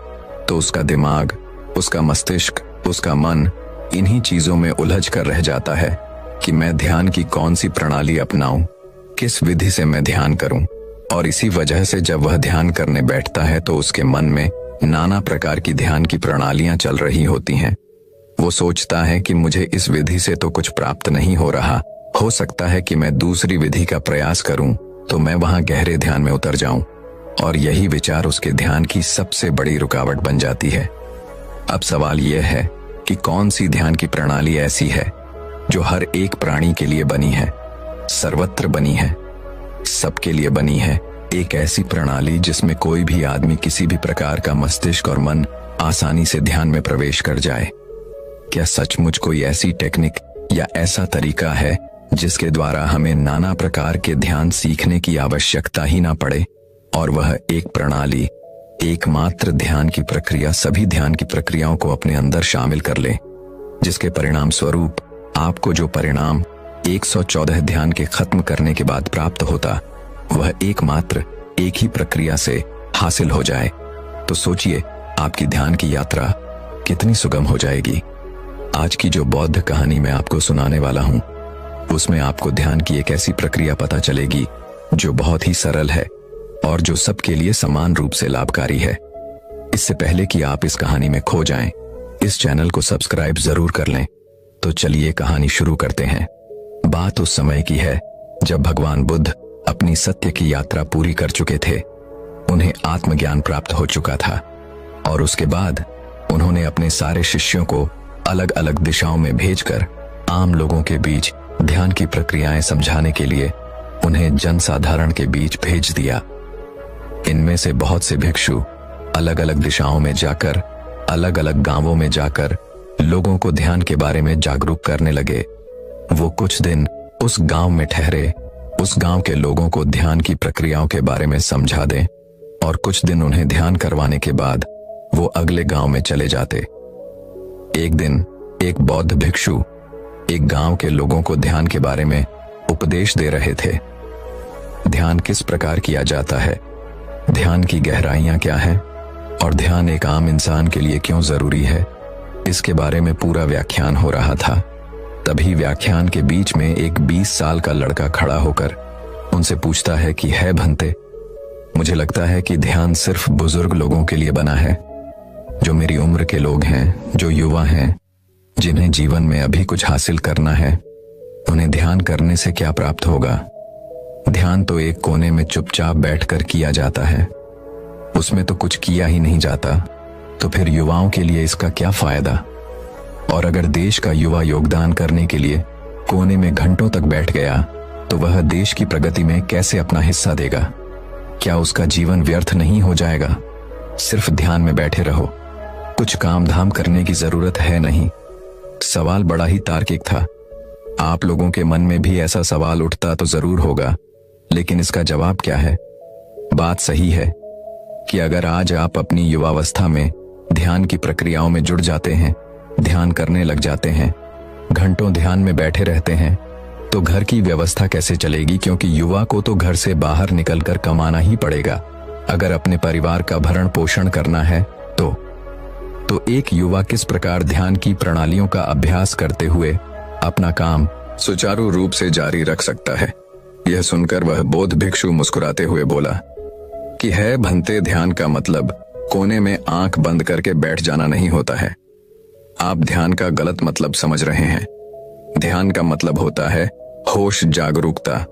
तो उसका दिमाग, उसका मस्तिष्क, उसका मन इन्हीं चीजों में उलझ कर रह जाता है कि मैं ध्यान की कौन सी प्रणाली अपनाऊं, किस विधि से मैं ध्यान करूं। और इसी वजह से जब वह ध्यान करने बैठता है तो उसके मन में नाना प्रकार की ध्यान की प्रणालियां चल रही होती हैं। वो सोचता है कि मुझे इस विधि से तो कुछ प्राप्त नहीं हो रहा, हो सकता है कि मैं दूसरी विधि का प्रयास करूं तो मैं वहां गहरे ध्यान में उतर जाऊं, और यही विचार उसके ध्यान की सबसे बड़ी रुकावट बन जाती है। अब सवाल यह है कि कौन सी ध्यान की प्रणाली ऐसी है जो हर एक प्राणी के लिए बनी है, सर्वत्र बनी है, सबके लिए बनी है। एक ऐसी प्रणाली जिसमें कोई भी आदमी किसी भी प्रकार का मस्तिष्क और मन आसानी से ध्यान में प्रवेश कर जाए। क्या सचमुच कोई ऐसी टेक्निक या ऐसा तरीका है जिसके द्वारा हमें नाना प्रकार के ध्यान सीखने की आवश्यकता ही ना पड़े, और वह एक प्रणाली, एकमात्र ध्यान की प्रक्रिया सभी ध्यान की प्रक्रियाओं को अपने अंदर शामिल कर ले, जिसके परिणाम स्वरूप आपको जो परिणाम 114 ध्यान के खत्म करने के बाद प्राप्त होता वह एकमात्र एक ही प्रक्रिया से हासिल हो जाए। तो सोचिए आपकी ध्यान की यात्रा कितनी सुगम हो जाएगी। आज की जो बौद्ध कहानी मैं आपको सुनाने वाला हूं उसमें आपको ध्यान की एक ऐसी प्रक्रिया पता चलेगी जो बहुत ही सरल है और जो सबके लिए समान रूप से लाभकारी है। इससे पहले कि आप इस कहानी में खो जाएं, इस चैनल को सब्सक्राइब जरूर कर लें। तो चलिए कहानी शुरू करते हैं। बात उस समय की है जब भगवान बुद्ध अपनी सत्य की यात्रा पूरी कर चुके थे। उन्हें आत्मज्ञान प्राप्त हो चुका था और उसके बाद उन्होंने अपने सारे शिष्यों को अलग अलग दिशाओं में भेजकर आम लोगों के बीच ध्यान की प्रक्रियाएं समझाने के लिए उन्हें जनसाधारण के बीच भेज दिया। इनमें से बहुत से भिक्षु अलग अलग दिशाओं में जाकर, अलग अलग गांवों में जाकर लोगों को ध्यान के बारे में जागरूक करने लगे। वो कुछ दिन उस गांव में ठहरे, उस गांव के लोगों को ध्यान की प्रक्रियाओं के बारे में समझा दें और कुछ दिन उन्हें ध्यान करवाने के बाद वो अगले गांव में चले जाते। एक दिन एक बौद्ध भिक्षु एक गांव के लोगों को ध्यान के बारे में उपदेश दे रहे थे। ध्यान किस प्रकार किया जाता है, ध्यान की गहराइयां क्या हैं और ध्यान एक आम इंसान के लिए क्यों जरूरी है, इसके बारे में पूरा व्याख्यान हो रहा था। तभी व्याख्यान के बीच में एक 20 साल का लड़का खड़ा होकर उनसे पूछता है कि है भंते, मुझे लगता है कि ध्यान सिर्फ बुजुर्ग लोगों के लिए बना है। जो मेरी उम्र के लोग हैं, जो युवा हैं, जिन्हें जीवन में अभी कुछ हासिल करना है, उन्हें ध्यान करने से क्या प्राप्त होगा? ध्यान तो एक कोने में चुपचाप बैठकर किया जाता है, उसमें तो कुछ किया ही नहीं जाता, तो फिर युवाओं के लिए इसका क्या फायदा? और अगर देश का युवा योगदान करने के लिए कोने में घंटों तक बैठ गया तो वह देश की प्रगति में कैसे अपना हिस्सा देगा? क्या उसका जीवन व्यर्थ नहीं हो जाएगा? सिर्फ ध्यान में बैठे रहो, कुछ काम धाम करने की जरूरत है नहीं। सवाल बड़ा ही तार्किक था। आप लोगों के मन में भी ऐसा सवाल उठता तो जरूर होगा, लेकिन इसका जवाब क्या है? बात सही है कि अगर आज आप अपनी युवावस्था में ध्यान की प्रक्रियाओं में जुड़ जाते हैं, ध्यान करने लग जाते हैं, घंटों ध्यान में बैठे रहते हैं, तो घर की व्यवस्था कैसे चलेगी? क्योंकि युवा को तो घर से बाहर निकलकर कमाना ही पड़ेगा अगर अपने परिवार का भरण पोषण करना है। तो एक युवा किस प्रकार ध्यान की प्रणालियों का अभ्यास करते हुए अपना काम सुचारू रूप से जारी रख सकता है? यह सुनकर वह बौद्ध भिक्षु मुस्कुराते हुए बोला कि है भंते, ध्यान का मतलब कोने में आंख बंद करके बैठ जाना नहीं होता है। आप ध्यान का गलत मतलब समझ रहे हैं। ध्यान का मतलब होता है होश, जागरूकता।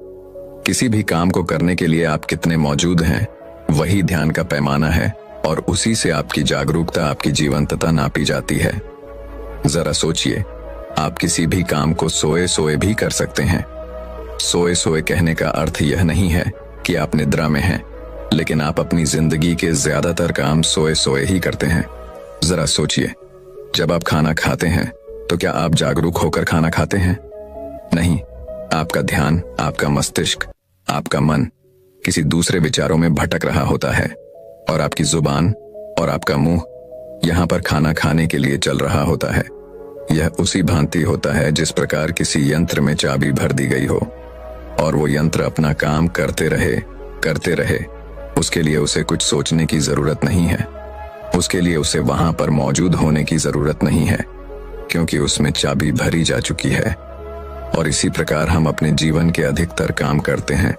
किसी भी काम को करने के लिए आप कितने मौजूद हैं, वही ध्यान का पैमाना है और उसी से आपकी जागरूकता, आपकी जीवंतता नापी जाती है। जरा सोचिए, आप किसी भी काम को सोए सोए भी कर सकते हैं। सोए सोए कहने का अर्थ यह नहीं है कि आप निद्रा में हैं, लेकिन आप अपनी जिंदगी के ज्यादातर काम सोए सोए ही करते हैं। जरा सोचिए, जब आप खाना खाते हैं तो क्या आप जागरूक होकर खाना खाते हैं? नहीं, आपका ध्यान, आपका मस्तिष्क, आपका मन किसी दूसरे विचारों में भटक रहा होता है और आपकी जुबान और आपका मुंह यहां पर खाना खाने के लिए चल रहा होता है। यह उसी भांति होता है जिस प्रकार किसी यंत्र में चाबी भर दी गई हो और वो यंत्र अपना काम करते रहे। उसके लिए उसे कुछ सोचने की जरूरत नहीं है, उसके लिए उसे वहां पर मौजूद होने की जरूरत नहीं है, क्योंकि उसमें चाबी भरी जा चुकी है। और इसी प्रकार हम अपने जीवन के अधिकतर काम करते हैं।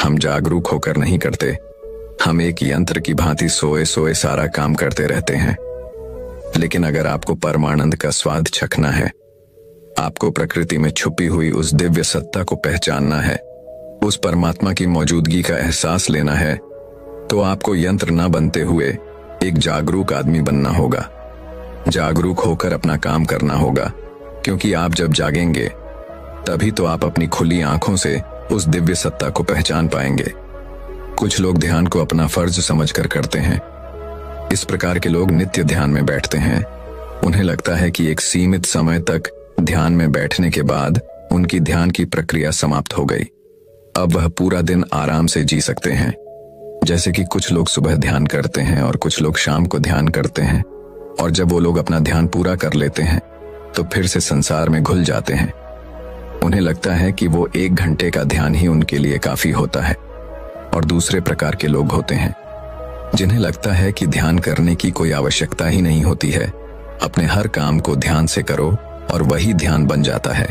हम जागरूक होकर नहीं करते, हम एक यंत्र की भांति सोए सोए सारा काम करते रहते हैं। लेकिन अगर आपको परमानंद का स्वाद चखना है, आपको प्रकृति में छुपी हुई उस दिव्य सत्ता को पहचानना है, उस परमात्मा की मौजूदगी का एहसास लेना है, तो आपको यंत्र न बनते हुए एक जागरूक आदमी बनना होगा। जागरूक होकर अपना काम करना होगा, क्योंकि आप जब जागेंगे तभी तो आप अपनी खुली आंखों से उस दिव्य सत्ता को पहचान पाएंगे। कुछ लोग ध्यान को अपना फर्ज समझकर करते हैं। इस प्रकार के लोग नित्य ध्यान में बैठते हैं। उन्हें लगता है कि एक सीमित समय तक ध्यान में बैठने के बाद उनकी ध्यान की प्रक्रिया समाप्त हो गई, अब वह पूरा दिन आराम से जी सकते हैं। जैसे कि कुछ लोग सुबह ध्यान करते हैं और कुछ लोग शाम को ध्यान करते हैं, और जब वो लोग अपना ध्यान पूरा कर लेते हैं तो फिर से संसार में घुल जाते हैं। उन्हें लगता है कि वो 1 घंटे का ध्यान ही उनके लिए काफी होता है। और दूसरे प्रकार के लोग होते हैं जिन्हें लगता है कि ध्यान करने की कोई आवश्यकता ही नहीं होती है, अपने हर काम को ध्यान से करो और वही ध्यान बन जाता है।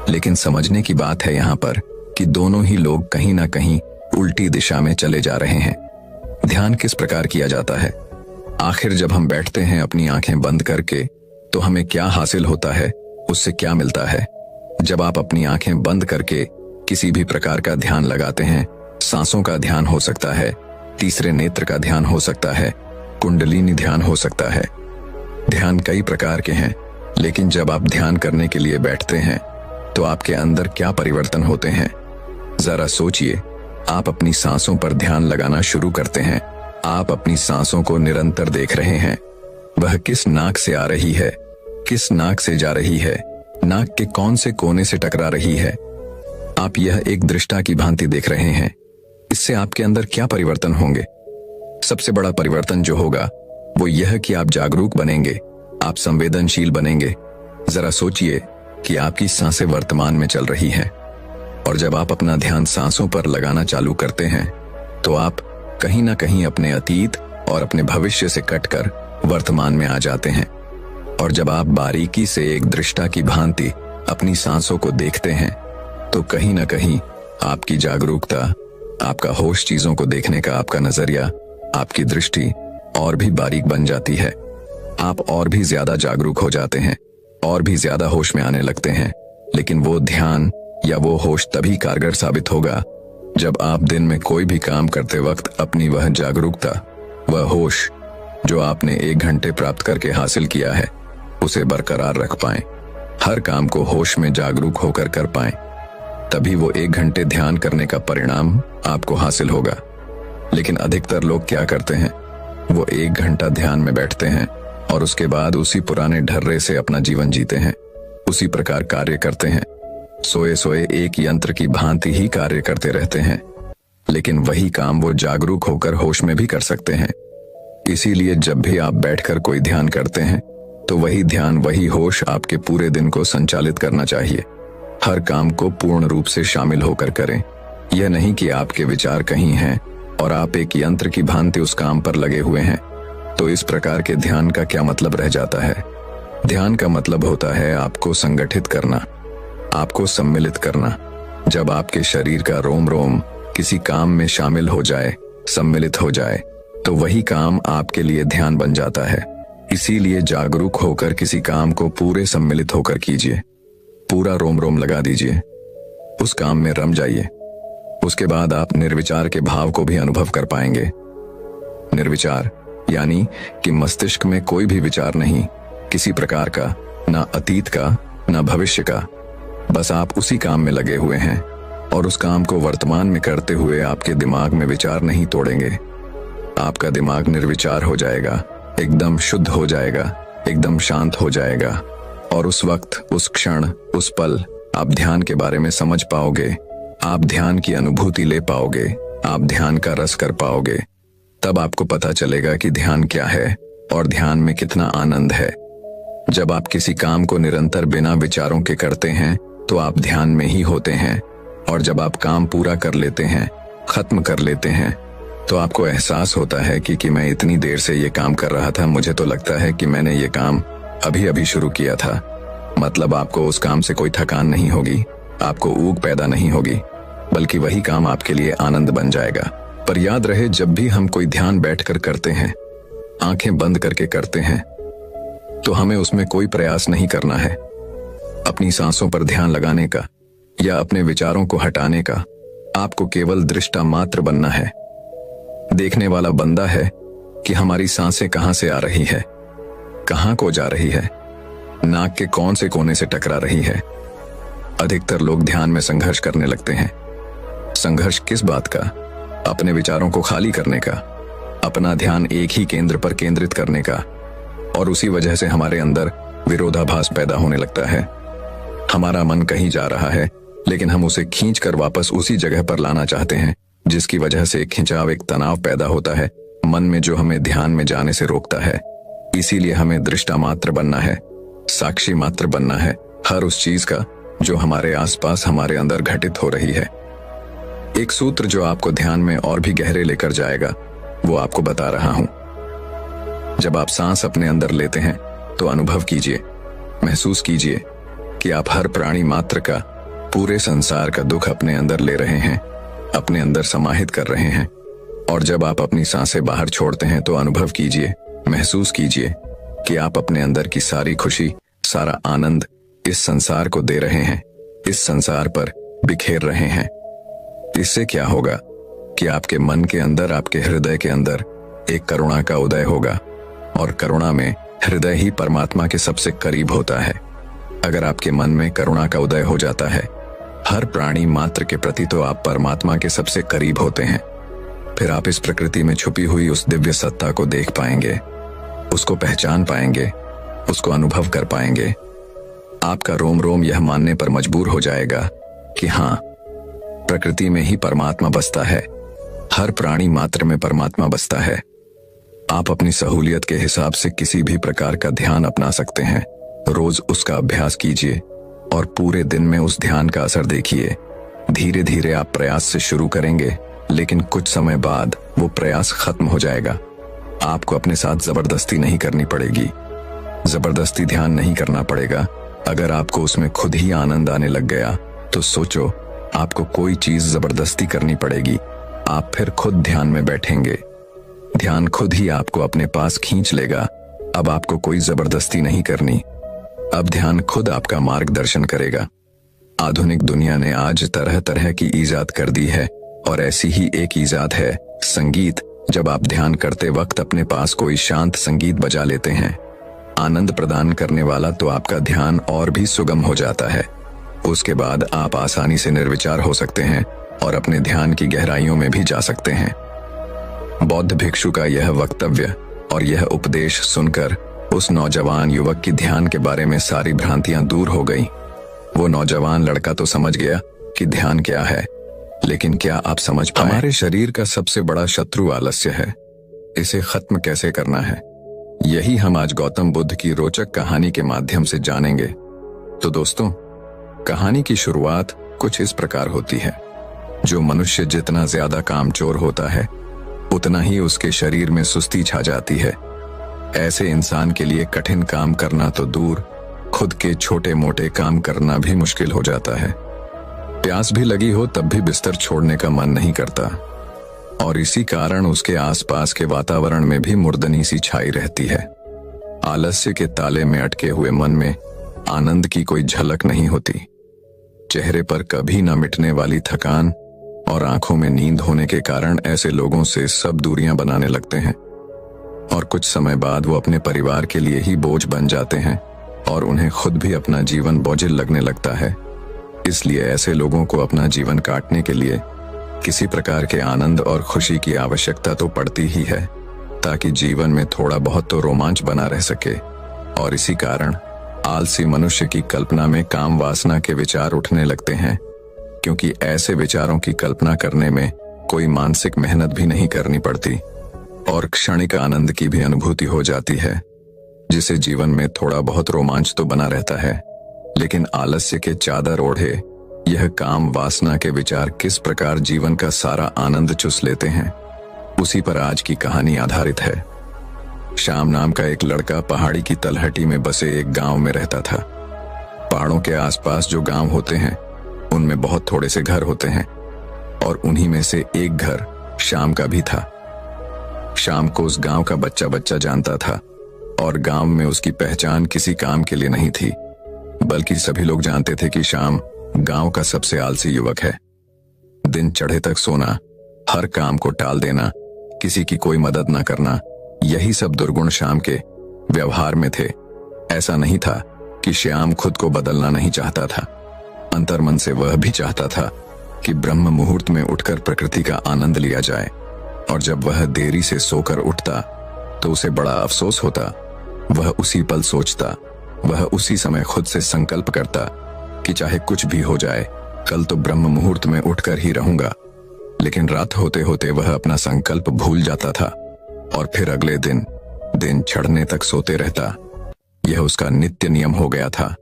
लेकिन समझने की बात है यहाँ पर कि दोनों ही लोग कहीं ना कहीं उल्टी दिशा में चले जा रहे हैं। ध्यान किस प्रकार किया जाता है? आखिर जब हम बैठते हैं अपनी आंखें बंद करके, तो हमें क्या हासिल होता है, उससे क्या मिलता है? जब आप अपनी आंखें बंद करके किसी भी प्रकार का ध्यान लगाते हैं, सांसों का ध्यान हो सकता है, तीसरे नेत्र का ध्यान हो सकता है, कुंडलिनी ध्यान हो सकता है। ध्यान कई प्रकार के हैं, लेकिन जब आप ध्यान करने के लिए बैठते हैं तो आपके अंदर क्या परिवर्तन होते हैं? जरा सोचिए, आप अपनी सांसों पर ध्यान लगाना शुरू करते हैं। आप अपनी सांसों को निरंतर देख रहे हैं, वह किस नाक से आ रही है, किस नाक से जा रही है, नाक के कौन से कोने से टकरा रही है। आप यह एक दृष्टा की भांति देख रहे हैं। इससे आपके अंदर क्या परिवर्तन होंगे? सबसे बड़ा परिवर्तन जो होगा वो यह कि आप जागरूक बनेंगे, आप संवेदनशील बनेंगे। जरा सोचिए कि आपकी सांसें वर्तमान में चल रही हैं, और जब आप अपना ध्यान सांसों पर लगाना चालू करते हैं तो आप कहीं ना कहीं अपने अतीत और अपने भविष्य से कटकर वर्तमान में आ जाते हैं। और जब आप बारीकी से एक दृष्टा की भांति अपनी सांसों को देखते हैं तो कहीं ना कहीं आपकी जागरूकता, आपका होश, चीजों को देखने का आपका नजरिया, आपकी दृष्टि और भी बारीक बन जाती है। आप और भी ज्यादा जागरूक हो जाते हैं और भी ज्यादा होश में आने लगते हैं। लेकिन वो ध्यान या वो होश तभी कारगर साबित होगा जब आप दिन में कोई भी काम करते वक्त अपनी वह जागरूकता, वह होश जो आपने 1 घंटे प्राप्त करके हासिल किया है उसे बरकरार रख पाएं। हर काम को होश में जागरूक होकर कर पाएं। तभी वो 1 घंटे ध्यान करने का परिणाम आपको हासिल होगा। लेकिन अधिकतर लोग क्या करते हैं, वो 1 घंटा ध्यान में बैठते हैं और उसके बाद उसी पुराने ढर्रे से अपना जीवन जीते हैं, उसी प्रकार कार्य करते हैं, सोए सोए एक यंत्र की भांति ही कार्य करते रहते हैं। लेकिन वही काम वो जागरूक होकर होश में भी कर सकते हैं। इसीलिए जब भी आप बैठकर कोई ध्यान करते हैं तो वही ध्यान, वही होश आपके पूरे दिन को संचालित करना चाहिए। हर काम को पूर्ण रूप से शामिल होकर करें। यह नहीं कि आपके विचार कहीं हैं और आप एक यंत्र की भांति उस काम पर लगे हुए हैं। तो इस प्रकार के ध्यान का क्या मतलब रह जाता है? ध्यान का मतलब होता है आपको संगठित करना, आपको सम्मिलित करना। जब आपके शरीर का रोम रोम किसी काम में शामिल हो जाए, सम्मिलित हो जाए, तो वही काम आपके लिए ध्यान बन जाता है। इसीलिए जागरूक होकर किसी काम को पूरे सम्मिलित होकर कीजिए, पूरा रोम रोम लगा दीजिए, उस काम में रम जाइए। उसके बाद आप निर्विचार के भाव को भी अनुभव कर पाएंगे। निर्विचार यानी कि मस्तिष्क में कोई भी विचार नहीं, किसी प्रकार का, ना अतीत का ना भविष्य का। बस आप उसी काम में लगे हुए हैं और उस काम को वर्तमान में करते हुए आपके दिमाग में विचार नहीं तोड़ेंगे। आपका दिमाग निर्विचार हो जाएगा, एकदम शुद्ध हो जाएगा, एकदम शांत हो जाएगा। और उस वक्त, उस क्षण, उस पल आप ध्यान के बारे में समझ पाओगे, आप ध्यान की अनुभूति ले पाओगे, आप ध्यान का रस कर पाओगे। तब आपको पता चलेगा कि ध्यान क्या है और ध्यान में कितना आनंद है। जब आप किसी काम को निरंतर बिना विचारों के करते हैं तो आप ध्यान में ही होते हैं। और जब आप काम पूरा कर लेते हैं, खत्म कर लेते हैं, तो आपको एहसास होता है कि मैं इतनी देर से ये काम कर रहा था, मुझे तो लगता है कि मैंने ये काम अभी अभी शुरू किया था। मतलब आपको उस काम से कोई थकान नहीं होगी, आपको ऊब पैदा नहीं होगी, बल्कि वही काम आपके लिए आनंद बन जाएगा। पर याद रहे, जब भी हम कोई ध्यान बैठकर करते हैं, आंखें बंद करके करते हैं, तो हमें उसमें कोई प्रयास नहीं करना है अपनी सांसों पर ध्यान लगाने का या अपने विचारों को हटाने का। आपको केवल दृष्टा मात्र बनना है। देखने वाला बंदा है कि हमारी सांसें कहां से आ रही है, कहां को जा रही है, नाक के कौन से कोने से टकरा रही है। अधिकतर लोग ध्यान में संघर्ष करने लगते हैं। संघर्ष किस बात का? अपने विचारों को खाली करने का, अपना ध्यान एक ही केंद्र पर केंद्रित करने का। और उसी वजह से हमारे अंदर विरोधाभास पैदा होने लगता है। हमारा मन कहीं जा रहा है, लेकिन हम उसे खींचकर वापस उसी जगह पर लाना चाहते हैं, जिसकी वजह से एक खिंचाव, एक तनाव पैदा होता है मन में, जो हमें ध्यान में जाने से रोकता है। इसीलिए हमें दृष्टा मात्र बनना है, साक्षी मात्र बनना है हर उस चीज का जो हमारे आसपास, हमारे अंदर घटित हो रही है। एक सूत्र जो आपको ध्यान में और भी गहरे लेकर जाएगा, वो आपको बता रहा हूं। जब आप सांस अपने अंदर लेते हैं तो अनुभव कीजिए, महसूस कीजिए कि आप हर प्राणी मात्र का, पूरे संसार का दुख अपने अंदर ले रहे हैं, अपने अंदर समाहित कर रहे हैं। और जब आप अपनी सांसें बाहर छोड़ते हैं तो अनुभव कीजिए, महसूस कीजिए कि आप अपने अंदर की सारी खुशी, सारा आनंद इस संसार को दे रहे हैं, इस संसार पर बिखेर रहे हैं। इससे क्या होगा कि आपके मन के अंदर, आपके हृदय के अंदर एक करुणा का उदय होगा। और करुणा में हृदय ही परमात्मा के सबसे करीब होता है। अगर आपके मन में करुणा का उदय हो जाता है हर प्राणी मात्र के प्रति, तो आप परमात्मा के सबसे करीब होते हैं। फिर आप इस प्रकृति में छुपी हुई उस दिव्य सत्ता को देख पाएंगे, उसको पहचान पाएंगे, उसको अनुभव कर पाएंगे। आपका रोम रोम यह मानने पर मजबूर हो जाएगा कि हाँ, प्रकृति में ही परमात्मा बसता है, हर प्राणी मात्र में परमात्मा बसता है। आप अपनी सहूलियत के हिसाब से किसी भी प्रकार का ध्यान अपना सकते हैं। रोज उसका अभ्यास कीजिए और पूरे दिन में उस ध्यान का असर देखिए। धीरे धीरे आप प्रयास से शुरू करेंगे, लेकिन कुछ समय बाद वो प्रयास खत्म हो जाएगा। आपको अपने साथ जबरदस्ती नहीं करनी पड़ेगी, जबरदस्ती ध्यान नहीं करना पड़ेगा। अगर आपको उसमें खुद ही आनंद आने लग गया तो सोचो, आपको कोई चीज जबरदस्ती करनी पड़ेगी, आप फिर खुद ध्यान में बैठेंगे। ध्यान खुद ही आपको अपने पास खींच लेगा। अब आपको कोई जबरदस्ती नहीं करनी, अब ध्यान खुद आपका मार्गदर्शन करेगा। आधुनिक दुनिया ने आज तरह तरह की ईजाद कर दी है और ऐसी ही एक ईजाद है संगीत। जब आप ध्यान करते वक्त अपने पास कोई शांत संगीत बजा लेते हैं, आनंद प्रदान करने वाला, तो आपका ध्यान और भी सुगम हो जाता है। उसके बाद आप आसानी से निर्विचार हो सकते हैं और अपने ध्यान की गहराइयों में भी जा सकते हैं। बौद्ध भिक्षु का यह वक्तव्य और यह उपदेश सुनकर उस नौजवान युवक की ध्यान के बारे में सारी भ्रांतियां दूर हो गईं। वो नौजवान लड़का तो समझ गया कि ध्यान क्या है, लेकिन क्या आप समझ पाए? हमारे शरीर का सबसे बड़ा शत्रु आलस्य है। इसे खत्म कैसे करना है, यही हम आज गौतम बुद्ध की रोचक कहानी के माध्यम से जानेंगे। तो दोस्तों, कहानी की शुरुआत कुछ इस प्रकार होती है। जो मनुष्य जितना ज्यादा कामचोर होता है, उतना ही उसके शरीर में सुस्ती छा जाती है। ऐसे इंसान के लिए कठिन काम करना तो दूर, खुद के छोटे मोटे काम करना भी मुश्किल हो जाता है। प्यास भी लगी हो तब भी बिस्तर छोड़ने का मन नहीं करता, और इसी कारण उसके आसपास के वातावरण में भी मुर्दनी सी छाई रहती है। आलस्य के ताले में अटके हुए मन में आनंद की कोई झलक नहीं होती। चेहरे पर कभी न मिटने वाली थकान और आंखों में नींद होने के कारण ऐसे लोगों से सब दूरियां बनाने लगते हैं, और कुछ समय बाद वो अपने परिवार के लिए ही बोझ बन जाते हैं और उन्हें खुद भी अपना जीवन बोझिल लगने लगता है। इसलिए ऐसे लोगों को अपना जीवन काटने के लिए किसी प्रकार के आनंद और खुशी की आवश्यकता तो पड़ती ही है, ताकि जीवन में थोड़ा बहुत तो रोमांच बना रह सके। और इसी कारण आलसी मनुष्य की कल्पना में काम वासना के विचार उठने लगते हैं, क्योंकि ऐसे विचारों की कल्पना करने में कोई मानसिक मेहनत भी नहीं करनी पड़ती और क्षणिक आनंद की भी अनुभूति हो जाती है, जिसे जीवन में थोड़ा बहुत रोमांच तो बना रहता है। लेकिन आलस्य के चादर ओढ़े यह काम वासना के विचार किस प्रकार जीवन का सारा आनंद चुस लेते हैं, उसी पर आज की कहानी आधारित है। श्याम नाम का एक लड़का पहाड़ी की तलहटी में बसे एक गांव में रहता था। पहाड़ों के आसपास जो गांव होते हैं, उनमें बहुत थोड़े से घर होते हैं, और उन्हीं में से एक घर श्याम का भी था। श्याम को उस गांव का बच्चा बच्चा जानता था, और गांव में उसकी पहचान किसी काम के लिए नहीं थी, बल्कि सभी लोग जानते थे कि श्याम गांव का सबसे आलसी युवक है। दिन चढ़े तक सोना, हर काम को टाल देना, किसी की कोई मदद न करना, यही सब दुर्गुण श्याम के व्यवहार में थे। ऐसा नहीं था कि श्याम खुद को बदलना नहीं चाहता था, अंतर्मन से वह भी चाहता था कि ब्रह्म मुहूर्त में उठकर प्रकृति का आनंद लिया जाए। और जब वह देरी से सोकर उठता तो उसे बड़ा अफसोस होता। वह उसी पल सोचता, वह उसी समय खुद से संकल्प करता कि चाहे कुछ भी हो जाए, कल तो ब्रह्म मुहूर्त में उठकर ही रहूंगा। लेकिन रात होते होते वह अपना संकल्प भूल जाता था और फिर अगले दिन चढ़ने तक सोते रहता। यह उसका नित्य नियम हो गया था,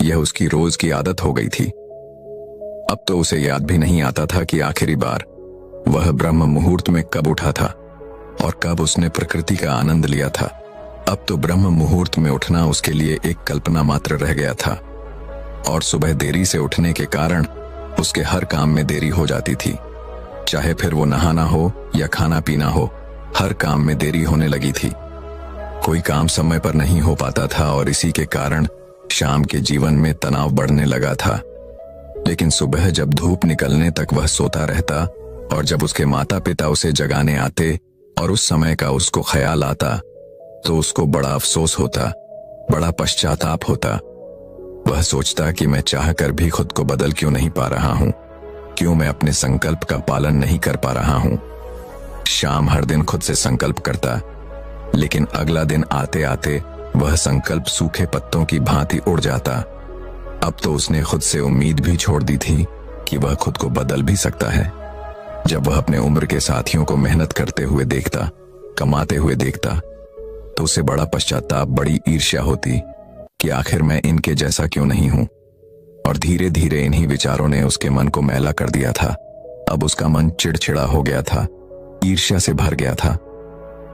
यह उसकी रोज की आदत हो गई थी। अब तो उसे याद भी नहीं आता था कि आखिरी बार वह ब्रह्म मुहूर्त में कब उठा था और कब उसने प्रकृति का आनंद लिया था। अब तो ब्रह्म मुहूर्त में उठना उसके लिए एक कल्पना मात्र रह गया था, और सुबह देरी से उठने के कारण उसके हर काम में देरी हो जाती थी। चाहे फिर वो नहाना हो या खाना पीना हो, हर काम में देरी होने लगी थी। कोई काम समय पर नहीं हो पाता था और इसी के कारण श्याम के जीवन में तनाव बढ़ने लगा था। लेकिन सुबह जब धूप निकलने तक वह सोता रहता और जब उसके माता पिता उसे जगाने आते और उस समय का उसको ख्याल आता, तो उसको बड़ा अफसोस होता, बड़ा पश्चाताप होता। वह सोचता कि मैं चाहकर भी खुद को बदल क्यों नहीं पा रहा हूं, क्यों मैं अपने संकल्प का पालन नहीं कर पा रहा हूं। श्याम हर दिन खुद से संकल्प करता, लेकिन अगला दिन आते आते वह संकल्प सूखे पत्तों की भांति उड़ जाता अब तो उसने खुद से उम्मीद भी छोड़ दी थी कि वह खुद को बदल भी सकता है। जब वह अपने उम्र के साथियों को मेहनत करते हुए देखता, कमाते हुए देखता, तो उसे बड़ा पश्चाताप, बड़ी ईर्ष्या होती कि आखिर मैं इनके जैसा क्यों नहीं हूं। और धीरे धीरे इन्हीं विचारों ने उसके मन को मैला कर दिया था। अब उसका मन चिड़चिड़ा हो गया था, ईर्ष्या से भर गया था,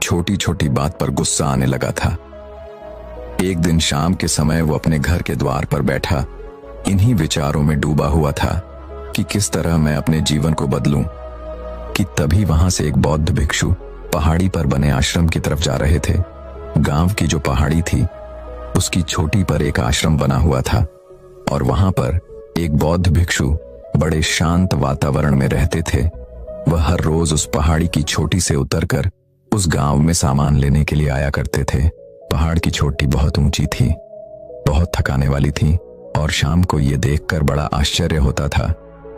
छोटी छोटी बात पर गुस्सा आने लगा था। एक दिन शाम के समय वो अपने घर के द्वार पर बैठा इन्हीं विचारों में डूबा हुआ था कि किस तरह मैं अपने जीवन को बदलूं, कि तभी वहां से एक बौद्ध भिक्षु पहाड़ी पर बने आश्रम की तरफ जा रहे थे। गांव की जो पहाड़ी थी उसकी चोटी पर एक आश्रम बना हुआ था और वहां पर एक बौद्ध भिक्षु बड़े शांत वातावरण में रहते थे। वह हर रोज उस पहाड़ी की चोटी से उतरकर उस गांव में सामान लेने के लिए आया करते थे। पहाड़ की चोटी बहुत ऊंची थी, बहुत थकाने वाली थी और शाम को यह देखकर बड़ा आश्चर्य होता था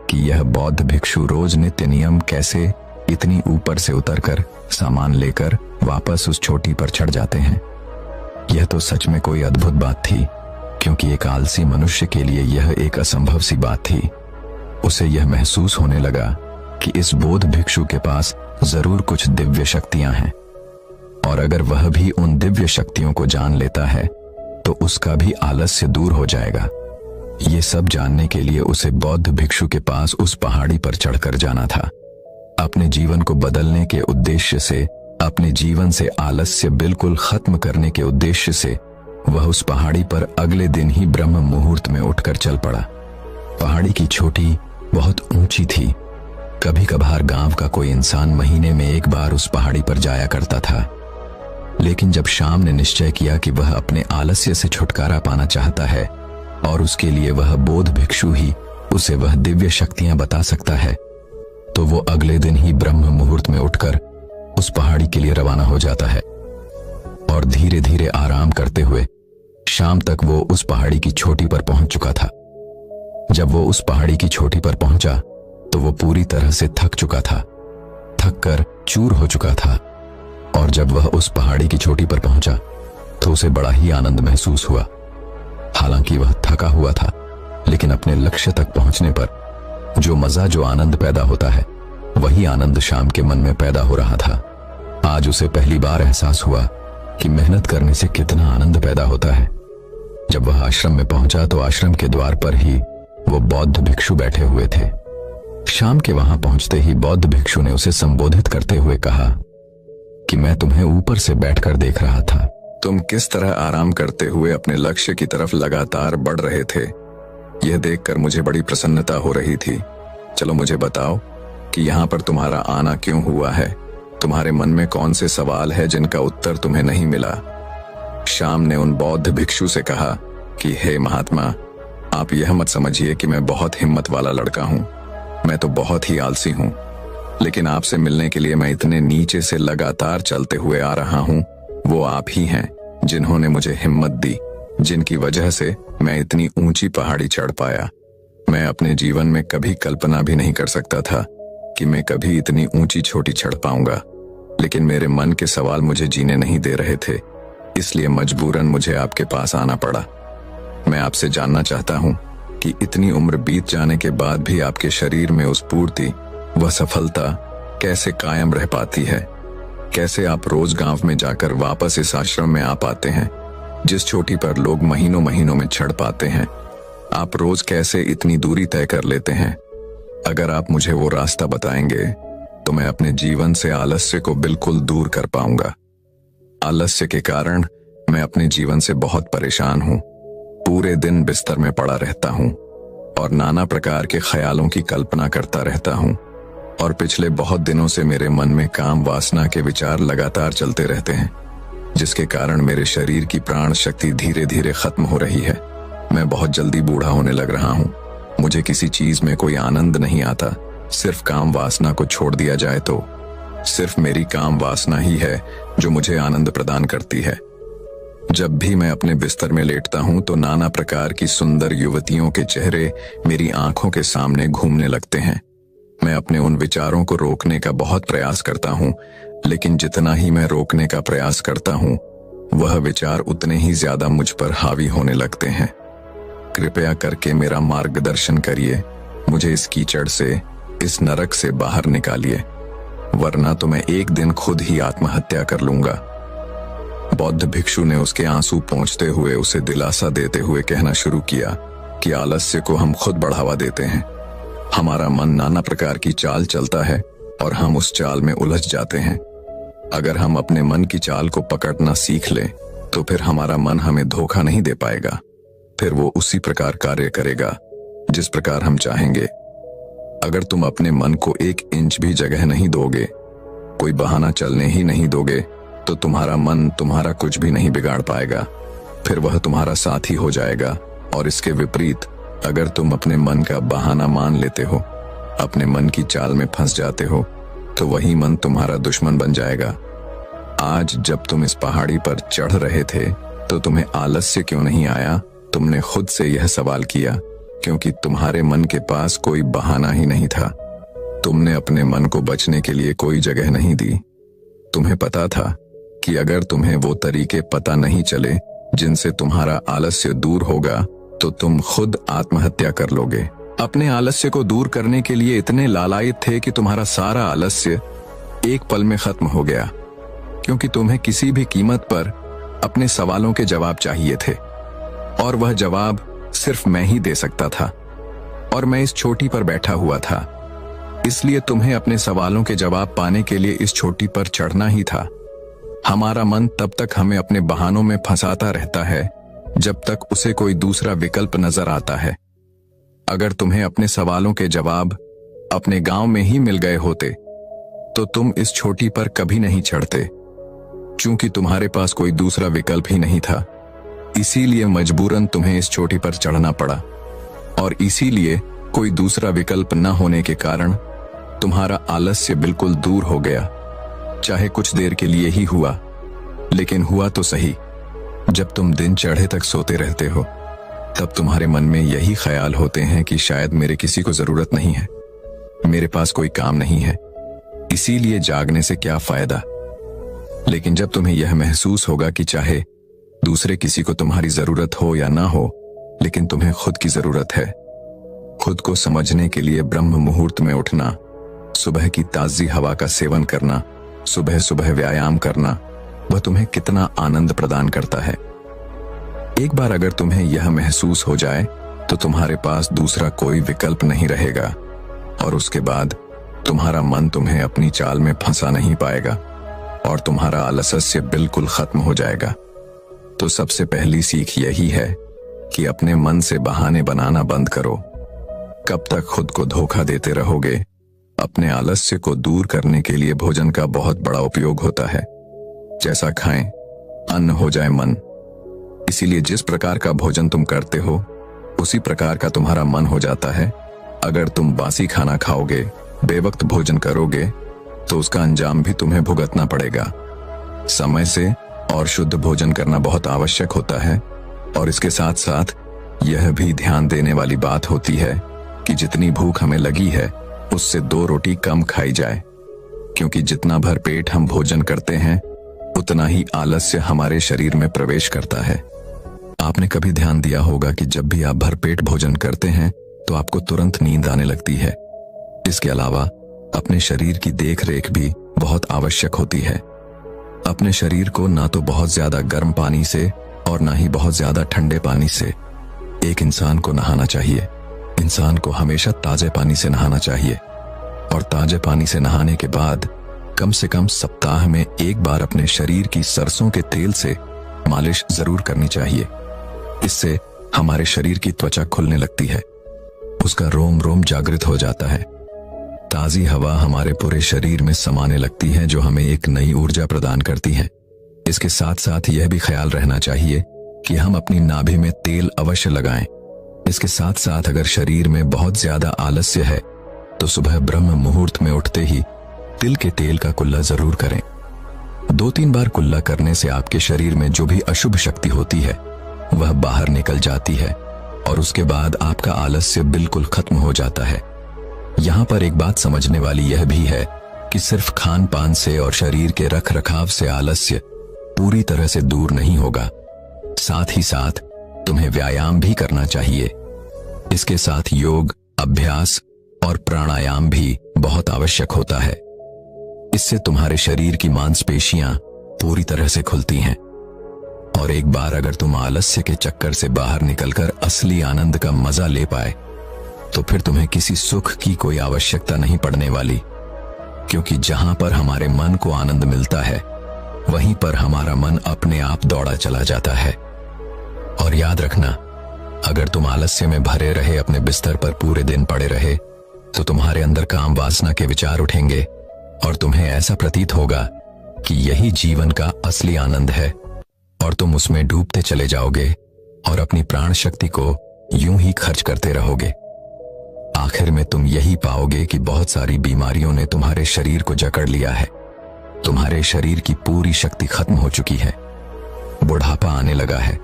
कि यह बौद्ध भिक्षु रोज नित्य नियम कैसे इतनी ऊपर से उतरकर सामान लेकर वापस उस चोटी पर चढ़ जाते हैं। यह तो सच में कोई अद्भुत बात थी, क्योंकि एक आलसी मनुष्य के लिए यह एक असंभव सी बात थी। उसे यह महसूस होने लगा कि इस बौद्ध भिक्षु के पास जरूर कुछ दिव्य शक्तियां हैं, और अगर वह भी उन दिव्य शक्तियों को जान लेता है तो उसका भी आलस्य दूर हो जाएगा। ये सब जानने के लिए उसे बौद्ध भिक्षु के पास उस पहाड़ी पर चढ़कर जाना था। अपने जीवन को बदलने के उद्देश्य से, अपने जीवन से आलस्य बिल्कुल खत्म करने के उद्देश्य से वह उस पहाड़ी पर अगले दिन ही ब्रह्म मुहूर्त में उठकर चल पड़ा। पहाड़ी की चोटी बहुत ऊंची थी। कभी कभार गांव का कोई इंसान महीने में एक बार उस पहाड़ी पर जाया करता था, लेकिन जब शाम ने निश्चय किया कि वह अपने आलस्य से छुटकारा पाना चाहता है और उसके लिए वह बौद्ध भिक्षु ही उसे वह दिव्य शक्तियां बता सकता है, तो वो अगले दिन ही ब्रह्म मुहूर्त में उठकर उस पहाड़ी के लिए रवाना हो जाता है। और धीरे धीरे आराम करते हुए शाम तक वो उस पहाड़ी की चोटी पर पहुंच चुका था। जब वो उस पहाड़ी की चोटी पर पहुंचा तो वो पूरी तरह से थक चुका था, थक कर चूर हो चुका था। और जब वह उस पहाड़ी की चोटी पर पहुंचा तो उसे बड़ा ही आनंद महसूस हुआ। हालांकि वह थका हुआ था, लेकिन अपने लक्ष्य तक पहुंचने पर जो मजा, जो आनंद पैदा होता है, वही आनंद शाम के मन में पैदा हो रहा था। आज उसे पहली बार एहसास हुआ कि मेहनत करने से कितना आनंद पैदा होता है। जब वह आश्रम में पहुंचा तो आश्रम के द्वार पर ही वो बौद्ध भिक्षु बैठे हुए थे। शाम के वहां पहुंचते ही बौद्ध भिक्षु ने उसे संबोधित करते हुए कहा कि मैं तुम्हें ऊपर से बैठकर देख रहा था। तुम किस तरह आराम करते हुए अपने लक्ष्य की तरफ लगातार बढ़ रहे थे, यह देखकर मुझे बड़ी प्रसन्नता हो रही थी। चलो मुझे बताओ कि यहाँ पर तुम्हारा आना क्यों हुआ है? तुम्हारे मन में कौन से सवाल है जिनका उत्तर तुम्हें नहीं मिला? शाम ने उन बौद्ध भिक्षु से कहा कि हे महात्मा, आप यह मत समझिए कि मैं बहुत हिम्मत वाला लड़का हूँ। मैं तो बहुत ही आलसी हूँ, लेकिन आपसे मिलने के लिए मैं इतने नीचे से लगातार चलते हुए आ रहा हूँ। वो आप ही हैं जिन्होंने मुझे हिम्मत दी, जिनकी वजह से मैं इतनी ऊंची पहाड़ी चढ़ पाया। मैं अपने जीवन में कभी कल्पना भी नहीं कर सकता था कि मैं कभी इतनी ऊंची चोटी चढ़ पाऊंगा, लेकिन मेरे मन के सवाल मुझे जीने नहीं दे रहे थे, इसलिए मजबूरन मुझे आपके पास आना पड़ा। मैं आपसे जानना चाहता हूँ कि इतनी उम्र बीत जाने के बाद भी आपके शरीर में उस पूर्ति, वह सफलता कैसे कायम रह पाती है? कैसे आप रोज गांव में जाकर वापस इस आश्रम में आ पाते हैं, जिस चोटी पर लोग महीनों महीनों में चढ़ पाते हैं? आप रोज कैसे इतनी दूरी तय कर लेते हैं? अगर आप मुझे वो रास्ता बताएंगे तो मैं अपने जीवन से आलस्य को बिल्कुल दूर कर पाऊंगा। आलस्य के कारण मैं अपने जीवन से बहुत परेशान हूँ। पूरे दिन बिस्तर में पड़ा रहता हूँ और नाना प्रकार के ख्यालों की कल्पना करता रहता हूँ, और पिछले बहुत दिनों से मेरे मन में काम वासना के विचार लगातार चलते रहते हैं, जिसके कारण मेरे शरीर की प्राण शक्ति धीरे धीरे खत्म हो रही है। मैं बहुत जल्दी बूढ़ा होने लग रहा हूँ। मुझे किसी चीज में कोई आनंद नहीं आता। सिर्फ काम वासना को छोड़ दिया जाए तो सिर्फ मेरी काम वासना ही है जो मुझे आनंद प्रदान करती है। जब भी मैं अपने बिस्तर में लेटता हूँ तो नाना प्रकार की सुंदर युवतियों के चेहरे मेरी आंखों के सामने घूमने लगते हैं। मैं अपने उन विचारों को रोकने का बहुत प्रयास करता हूँ, लेकिन जितना ही मैं रोकने का प्रयास करता हूँ, वह विचार उतने ही ज्यादा मुझ पर हावी होने लगते हैं। कृपया करके मेरा मार्गदर्शन करिए, मुझे इस कीचड़ से, इस नरक से बाहर निकालिए, वरना तो मैं एक दिन खुद ही आत्महत्या कर लूंगा। बौद्ध भिक्षु ने उसके आंसू पोंछते हुए उसे दिलासा देते हुए कहना शुरू किया कि आलस्य को हम खुद बढ़ावा देते हैं। हमारा मन नाना प्रकार की चाल चलता है और हम उस चाल में उलझ जाते हैं। अगर हम अपने मन की चाल को पकड़ना सीख लें तो फिर हमारा मन हमें धोखा नहीं दे पाएगा। फिर वो उसी प्रकार कार्य करेगा जिस प्रकार हम चाहेंगे। अगर तुम अपने मन को 1 इंच भी जगह नहीं दोगे, कोई बहाना चलने ही नहीं दोगे, तो तुम्हारा मन तुम्हारा कुछ भी नहीं बिगाड़ पाएगा। फिर वह तुम्हारा साथी हो जाएगा। और इसके विपरीत अगर तुम अपने मन का बहाना मान लेते हो, अपने मन की चाल में फंस जाते हो, तो वही मन तुम्हारा दुश्मन बन जाएगा। आज जब तुम इस पहाड़ी पर चढ़ रहे थे तो तुम्हें आलस्य क्यों नहीं आया? तुमने खुद से यह सवाल किया, क्योंकि तुम्हारे मन के पास कोई बहाना ही नहीं था। तुमने अपने मन को बचने के लिए कोई जगह नहीं दी। तुम्हें पता था कि अगर तुम्हें वो तरीके पता नहीं चले जिनसे तुम्हारा आलस्य दूर होगा तो तुम खुद आत्महत्या कर लोगे। अपने आलस्य को दूर करने के लिए इतने लालायित थे कि तुम्हारा सारा आलस्य एक पल में खत्म हो गया, क्योंकि तुम्हें किसी भी कीमत पर अपने सवालों के जवाब चाहिए थे, और वह जवाब सिर्फ मैं ही दे सकता था, और मैं इस चोटी पर बैठा हुआ था। इसलिए तुम्हें अपने सवालों के जवाब पाने के लिए इस चोटी पर चढ़ना ही था। हमारा मन तब तक हमें अपने बहानों में फंसाता रहता है जब तक उसे कोई दूसरा विकल्प नजर आता है। अगर तुम्हें अपने सवालों के जवाब अपने गांव में ही मिल गए होते तो तुम इस चोटी पर कभी नहीं चढ़ते, क्योंकि तुम्हारे पास कोई दूसरा विकल्प ही नहीं था। इसीलिए मजबूरन तुम्हें इस चोटी पर चढ़ना पड़ा, और इसीलिए कोई दूसरा विकल्प न होने के कारण तुम्हारा आलस्य बिल्कुल दूर हो गया। चाहे कुछ देर के लिए ही हुआ, लेकिन हुआ तो सही। जब तुम दिन चढ़े तक सोते रहते हो तब तुम्हारे मन में यही ख्याल होते हैं कि शायद मेरे किसी को जरूरत नहीं है, मेरे पास कोई काम नहीं है, इसीलिए जागने से क्या फायदा। लेकिन जब तुम्हें यह महसूस होगा कि चाहे दूसरे किसी को तुम्हारी जरूरत हो या ना हो, लेकिन तुम्हें खुद की जरूरत है, खुद को समझने के लिए ब्रह्म मुहूर्त में उठना, सुबह की ताजी हवा का सेवन करना, सुबह सुबह व्यायाम करना, वह तुम्हें कितना आनंद प्रदान करता है। एक बार अगर तुम्हें यह महसूस हो जाए तो तुम्हारे पास दूसरा कोई विकल्प नहीं रहेगा, और उसके बाद तुम्हारा मन तुम्हें अपनी चाल में फंसा नहीं पाएगा और तुम्हारा आलस्य बिल्कुल खत्म हो जाएगा। तो सबसे पहली सीख यही है कि अपने मन से बहाने बनाना बंद करो। कब तक खुद को धोखा देते रहोगे? अपने आलस्य को दूर करने के लिए भोजन का बहुत बड़ा उपयोग होता है। जैसा खाएं, अन्न हो जाए मन। इसीलिए जिस प्रकार का भोजन तुम करते हो उसी प्रकार का तुम्हारा मन हो जाता है। अगर तुम बासी खाना खाओगे, बेवक्त भोजन करोगे, तो उसका अंजाम भी तुम्हें भुगतना पड़ेगा। समय से और शुद्ध भोजन करना बहुत आवश्यक होता है, और इसके साथ साथ यह भी ध्यान देने वाली बात होती है कि जितनी भूख हमें लगी है उससे 2 रोटी कम खाई जाए, क्योंकि जितना भर पेट हम भोजन करते हैं उतना ही आलस्य हमारे शरीर में प्रवेश करता है। आपने कभी ध्यान दिया होगा कि जब भी आप भरपेट भोजन करते हैं तो आपको तुरंत नींद आने लगती है। इसके अलावा अपने शरीर की देखरेख भी बहुत आवश्यक होती है। अपने शरीर को ना तो बहुत ज्यादा गर्म पानी से और ना ही बहुत ज्यादा ठंडे पानी से। एक इंसान को नहाना चाहिए। इंसान को हमेशा ताजे पानी से नहाना चाहिए, और ताजे पानी से नहाने के बाद कम से कम सप्ताह में 1 बार अपने शरीर की सरसों के तेल से मालिश जरूर करनी चाहिए। इससे हमारे शरीर की त्वचा खुलने लगती है, उसका रोम रोम जागृत हो जाता है। ताजी हवा हमारे पूरे शरीर में समाने लगती है, जो हमें एक नई ऊर्जा प्रदान करती है। इसके साथ साथ यह भी ख्याल रहना चाहिए कि हम अपनी नाभि में तेल अवश्य लगाएं। इसके साथ साथ अगर शरीर में बहुत ज्यादा आलस्य है तो सुबह ब्रह्म मुहूर्त में उठते ही तिल के तेल का कुल्ला जरूर करें। 2-3 बार कुल्ला करने से आपके शरीर में जो भी अशुभ शक्ति होती है वह बाहर निकल जाती है, और उसके बाद आपका आलस्य बिल्कुल खत्म हो जाता है। यहाँ पर एक बात समझने वाली यह भी है कि सिर्फ खान पान से और शरीर के रख रखाव से आलस्य पूरी तरह से दूर नहीं होगा। साथ ही साथ तुम्हें व्यायाम भी करना चाहिए। इसके साथ योग, अभ्यास और प्राणायाम भी बहुत आवश्यक होता है। इससे तुम्हारे शरीर की मांसपेशियां पूरी तरह से खुलती हैं और एक बार अगर तुम आलस्य के चक्कर से बाहर निकलकर असली आनंद का मजा ले पाए तो फिर तुम्हें किसी सुख की कोई आवश्यकता नहीं पड़ने वाली, क्योंकि जहां पर हमारे मन को आनंद मिलता है वहीं पर हमारा मन अपने आप दौड़ा चला जाता है। और याद रखना, अगर तुम आलस्य में भरे रहे अपने बिस्तर पर पूरे दिन पड़े रहे तो तुम्हारे अंदर काम वासना के विचार उठेंगे और तुम्हें ऐसा प्रतीत होगा कि यही जीवन का असली आनंद है और तुम उसमें डूबते चले जाओगे और अपनी प्राण शक्ति को यूं ही खर्च करते रहोगे। आखिर में तुम यही पाओगे कि बहुत सारी बीमारियों ने तुम्हारे शरीर को जकड़ लिया है। तुम्हारे शरीर की पूरी शक्ति खत्म हो चुकी है, बुढ़ापा आने लगा है।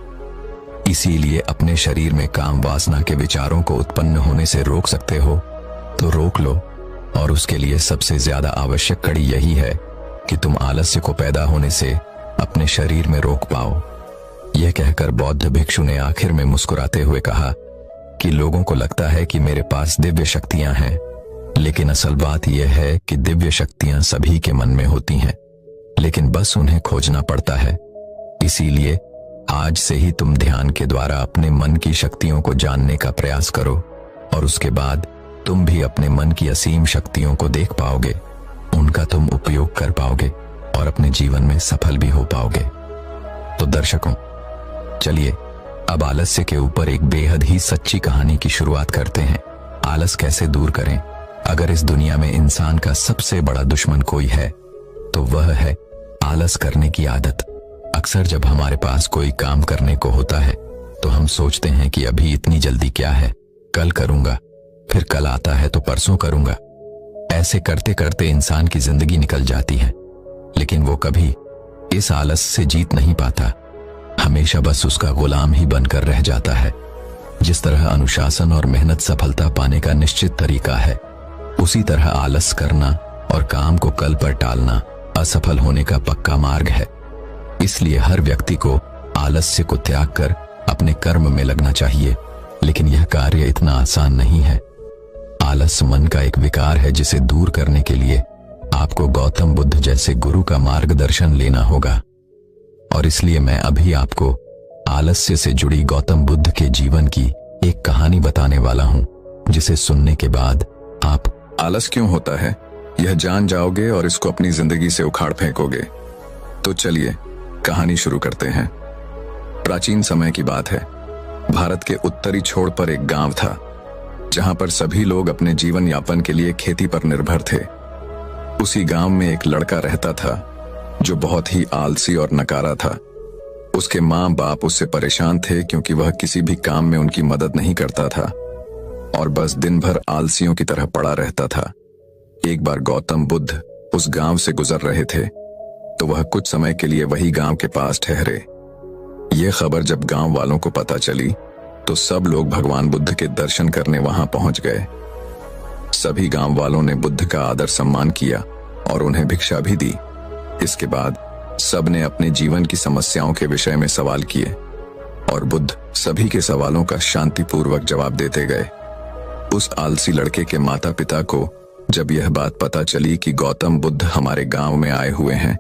इसीलिए अपने शरीर में काम वासना के विचारों को उत्पन्न होने से रोक सकते हो तो रोक लो, और उसके लिए सबसे ज्यादा आवश्यक कड़ी यही है कि तुम आलस्य को पैदा होने से अपने शरीर में रोक पाओ। यह कहकर बौद्ध भिक्षु ने आखिर में मुस्कुराते हुए कहा कि लोगों को लगता है कि मेरे पास दिव्य शक्तियां हैं, लेकिन असल बात यह है कि दिव्य शक्तियां सभी के मन में होती हैं, लेकिन बस उन्हें खोजना पड़ता है। इसीलिए आज से ही तुम ध्यान के द्वारा अपने मन की शक्तियों को जानने का प्रयास करो और उसके बाद तुम भी अपने मन की असीम शक्तियों को देख पाओगे, उनका तुम उपयोग कर पाओगे और अपने जीवन में सफल भी हो पाओगे। तो दर्शकों, चलिए अब आलस्य के ऊपर एक बेहद ही सच्ची कहानी की शुरुआत करते हैं। आलस कैसे दूर करें? अगर इस दुनिया में इंसान का सबसे बड़ा दुश्मन कोई है तो वह है आलस करने की आदत। अक्सर जब हमारे पास कोई काम करने को होता है तो हम सोचते हैं कि अभी इतनी जल्दी क्या है, कल करूंगा, फिर कल आता है तो परसों करूंगा। ऐसे करते करते इंसान की जिंदगी निकल जाती है, लेकिन वो कभी इस आलस से जीत नहीं पाता, हमेशा बस उसका गुलाम ही बनकर रह जाता है। जिस तरह अनुशासन और मेहनत सफलता पाने का निश्चित तरीका है, उसी तरह आलस करना और काम को कल पर टालना असफल होने का पक्का मार्ग है। इसलिए हर व्यक्ति को आलस्य को त्याग कर अपने कर्म में लगना चाहिए, लेकिन यह कार्य इतना आसान नहीं है। आलस मन का एक विकार है जिसे दूर करने के लिए आपको गौतम बुद्ध जैसे गुरु का मार्गदर्शन लेना होगा। और इसलिए मैं अभी आपको आलस्य से जुड़ी गौतम बुद्ध के जीवन की एक कहानी बताने वाला हूं, जिसे सुनने के बाद आप आलस क्यों होता है यह जान जाओगे और इसको अपनी जिंदगी से उखाड़ फेंकोगे। तो चलिए कहानी शुरू करते हैं। प्राचीन समय की बात है। भारत के उत्तरी छोर पर एक गांव था जहां पर सभी लोग अपने जीवन यापन के लिए खेती पर निर्भर थे। उसी गांव में एक लड़का रहता था जो बहुत ही आलसी और नकारा था। उसके माँ बाप उससे परेशान थे क्योंकि वह किसी भी काम में उनकी मदद नहीं करता था और बस दिन भर आलसियों की तरह पड़ा रहता था। एक बार गौतम बुद्ध उस गांव से गुजर रहे थे तो वह कुछ समय के लिए वही गांव के पास ठहरे। यह खबर जब गांव वालों को पता चली तो सब लोग भगवान बुद्ध के दर्शन करने वहां पहुंच गए। सभी गांव वालों ने बुद्ध का आदर सम्मान किया और उन्हें भिक्षा भी दी। इसके बाद सब ने अपने जीवन की समस्याओं के विषय में सवाल किए और बुद्ध सभी के सवालों का शांतिपूर्वक जवाब देते गए। उस आलसी लड़के के माता पिता को जब यह बात पता चली कि गौतम बुद्ध हमारे गांव में आए हुए हैं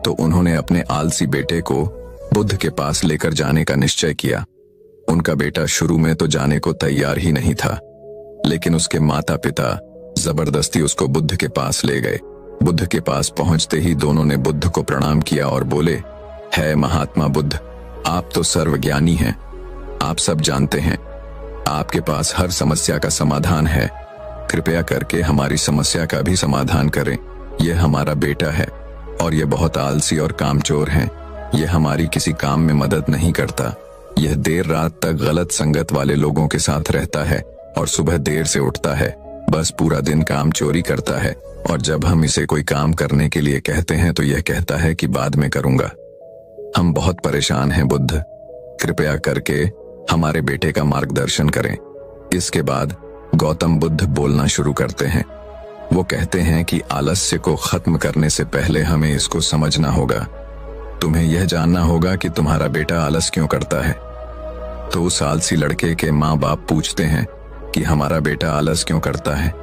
तो उन्होंने अपने आलसी बेटे को बुद्ध के पास लेकर जाने का निश्चय किया। उनका बेटा शुरू में तो जाने को तैयार ही नहीं था, लेकिन उसके माता पिता जबरदस्ती उसको बुद्ध के पास ले गए। बुद्ध के पास पहुंचते ही दोनों ने बुद्ध को प्रणाम किया और बोले, है महात्मा बुद्ध, आप तो सर्वज्ञानी हैं, आप सब जानते हैं, आपके पास हर समस्या का समाधान है। कृपया करके हमारी समस्या का भी समाधान करें। यह हमारा बेटा है और यह बहुत आलसी और कामचोर है। यह हमारी किसी काम में मदद नहीं करता। यह देर रात तक गलत संगत वाले लोगों के साथ रहता है और सुबह देर से उठता है, बस पूरा दिन काम चोरी करता है और जब हम इसे कोई काम करने के लिए कहते हैं तो यह कहता है कि बाद में करूंगा। हम बहुत परेशान हैं बुद्ध, कृपया करके हमारे बेटे का मार्गदर्शन करें। इसके बाद गौतम बुद्ध बोलना शुरू करते हैं। वो कहते हैं कि आलस्य को खत्म करने से पहले हमें इसको समझना होगा। तुम्हें यह जानना होगा कि तुम्हारा बेटा आलस क्यों करता है। तो उस आलसी लड़के के माँ बाप पूछते हैं कि हमारा बेटा आलस क्यों करता है,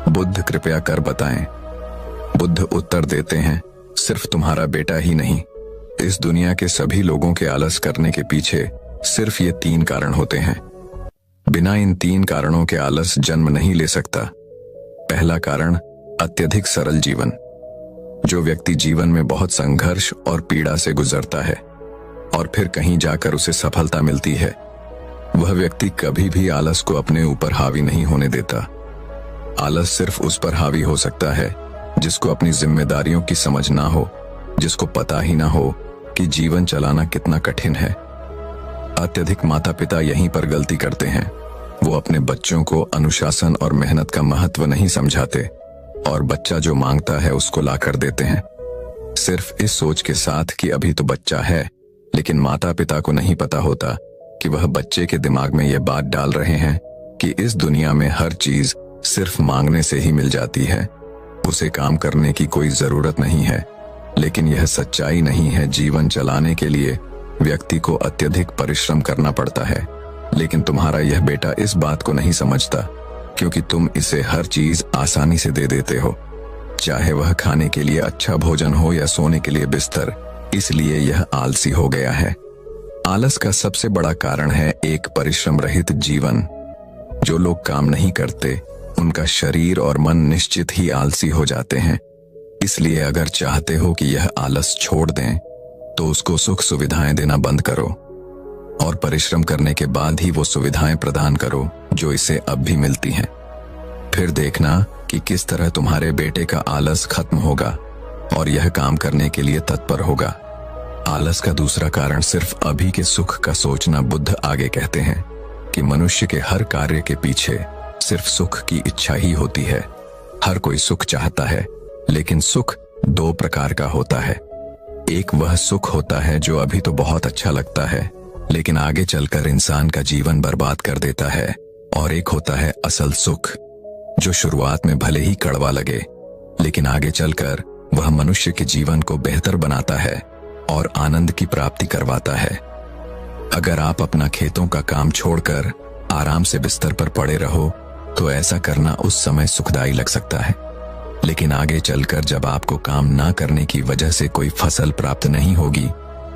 बुद्ध कृपया कर बताएं। बुद्ध उत्तर देते हैं, सिर्फ तुम्हारा बेटा ही नहीं, इस दुनिया के सभी लोगों के आलस करने के पीछे सिर्फ ये 3 कारण होते हैं। बिना इन 3 कारणों के आलस जन्म नहीं ले सकता। पहला कारण, अत्यधिक सरल जीवन। जो व्यक्ति जीवन में बहुत संघर्ष और पीड़ा से गुजरता है और फिर कहीं जाकर उसे सफलता मिलती है, वह व्यक्ति कभी भी आलस को अपने ऊपर हावी नहीं होने देता। आलस सिर्फ उस पर हावी हो सकता है जिसको अपनी जिम्मेदारियों की समझ ना हो, जिसको पता ही ना हो कि जीवन चलाना कितना कठिन है। अत्यधिक माता पिता यहीं पर गलती करते हैं। वो अपने बच्चों को अनुशासन और मेहनत का महत्व नहीं समझाते और बच्चा जो मांगता है उसको ला कर देते हैं, सिर्फ इस सोच के साथ कि अभी तो बच्चा है। लेकिन माता पिता को नहीं पता होता कि वह बच्चे के दिमाग में यह बात डाल रहे हैं कि इस दुनिया में हर चीज सिर्फ मांगने से ही मिल जाती है, उसे काम करने की कोई जरूरत नहीं है। लेकिन यह सच्चाई नहीं है। जीवन चलाने के लिए व्यक्ति को अत्यधिक परिश्रम करना पड़ता है। लेकिन तुम्हारा यह बेटा इस बात को नहीं समझता, क्योंकि तुम इसे हर चीज आसानी से दे देते हो, चाहे वह खाने के लिए अच्छा भोजन हो या सोने के लिए बिस्तर। इसलिए यह आलसी हो गया है। आलस का सबसे बड़ा कारण है एक परिश्रम रहित जीवन। जो लोग काम नहीं करते उनका शरीर और मन निश्चित ही आलसी हो जाते हैं। इसलिए अगर चाहते हो कि यह आलस छोड़ दें तो उसको सुख सुविधाएं देना बंद करो और परिश्रम करने के बाद ही वो सुविधाएं प्रदान करो जो इसे अब भी मिलती हैं। फिर देखना कि किस तरह तुम्हारे बेटे का आलस खत्म होगा और यह काम करने के लिए तत्पर होगा। आलस का दूसरा कारण सिर्फ अभी के सुख का सोचना। बुद्ध आगे कहते हैं कि मनुष्य के हर कार्य के पीछे सिर्फ सुख की इच्छा ही होती है। हर कोई सुख चाहता है, लेकिन सुख 2 प्रकार का होता है। एक वह सुख होता है जो अभी तो बहुत अच्छा लगता है, लेकिन आगे चलकर इंसान का जीवन बर्बाद कर देता है। और एक होता है असल सुख, जो शुरुआत में भले ही कड़वा लगे, लेकिन आगे चलकर वह मनुष्य के जीवन को बेहतर बनाता है और आनंद की प्राप्ति करवाता है। अगर आप अपना खेतों का काम छोड़कर आराम से बिस्तर पर पड़े रहो तो ऐसा करना उस समय सुखदायी लग सकता है, लेकिन आगे चलकर जब आपको काम ना करने की वजह से कोई फसल प्राप्त नहीं होगी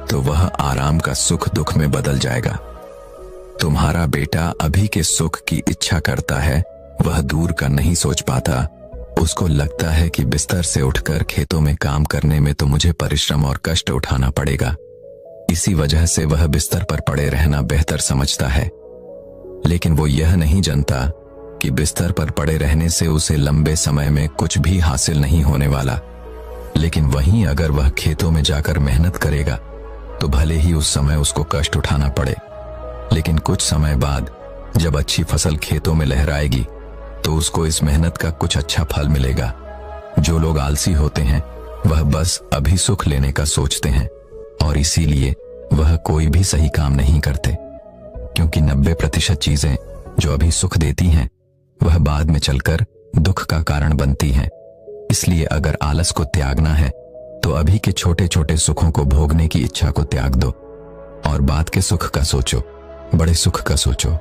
तो वह आराम का सुख दुख में बदल जाएगा। तुम्हारा बेटा अभी के सुख की इच्छा करता है, वह दूर का नहीं सोच पाता। उसको लगता है कि बिस्तर से उठकर खेतों में काम करने में तो मुझे परिश्रम और कष्ट उठाना पड़ेगा, इसी वजह से वह बिस्तर पर पड़े रहना बेहतर समझता है। लेकिन वो यह नहीं जानता कि बिस्तर पर पड़े रहने से उसे लंबे समय में कुछ भी हासिल नहीं होने वाला। लेकिन वहीं अगर वह खेतों में जाकर मेहनत करेगा तो भले ही उस समय उसको कष्ट उठाना पड़े, लेकिन कुछ समय बाद जब अच्छी फसल खेतों में लहराएगी तो उसको इस मेहनत का कुछ अच्छा फल मिलेगा। जो लोग आलसी होते हैं वह बस अभी सुख लेने का सोचते हैं और इसीलिए वह कोई भी सही काम नहीं करते, क्योंकि 90% चीजें जो अभी सुख देती हैं वह बाद में चलकर दुख का कारण बनती हैं। इसलिए अगर आलस को त्यागना है तो अभी के छोटे छोटे सुखों को भोगने की इच्छा को त्याग दो और बाद के सुख का सोचो, बड़े सुख का सोचो।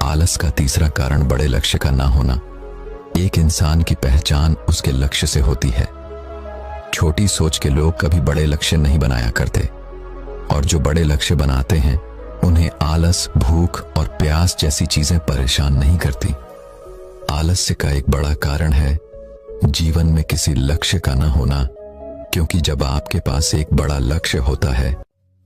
आलस का तीसरा कारण बड़े लक्ष्य का ना होना। एक इंसान की पहचान उसके लक्ष्य से होती है। छोटी सोच के लोग कभी बड़े लक्ष्य नहीं बनाया करते, और जो बड़े लक्ष्य बनाते हैं उन्हें आलस, भूख और प्यास जैसी चीजें परेशान नहीं करती। आलस्य का एक बड़ा कारण है जीवन में किसी लक्ष्य का ना होना, क्योंकि जब आपके पास एक बड़ा लक्ष्य होता है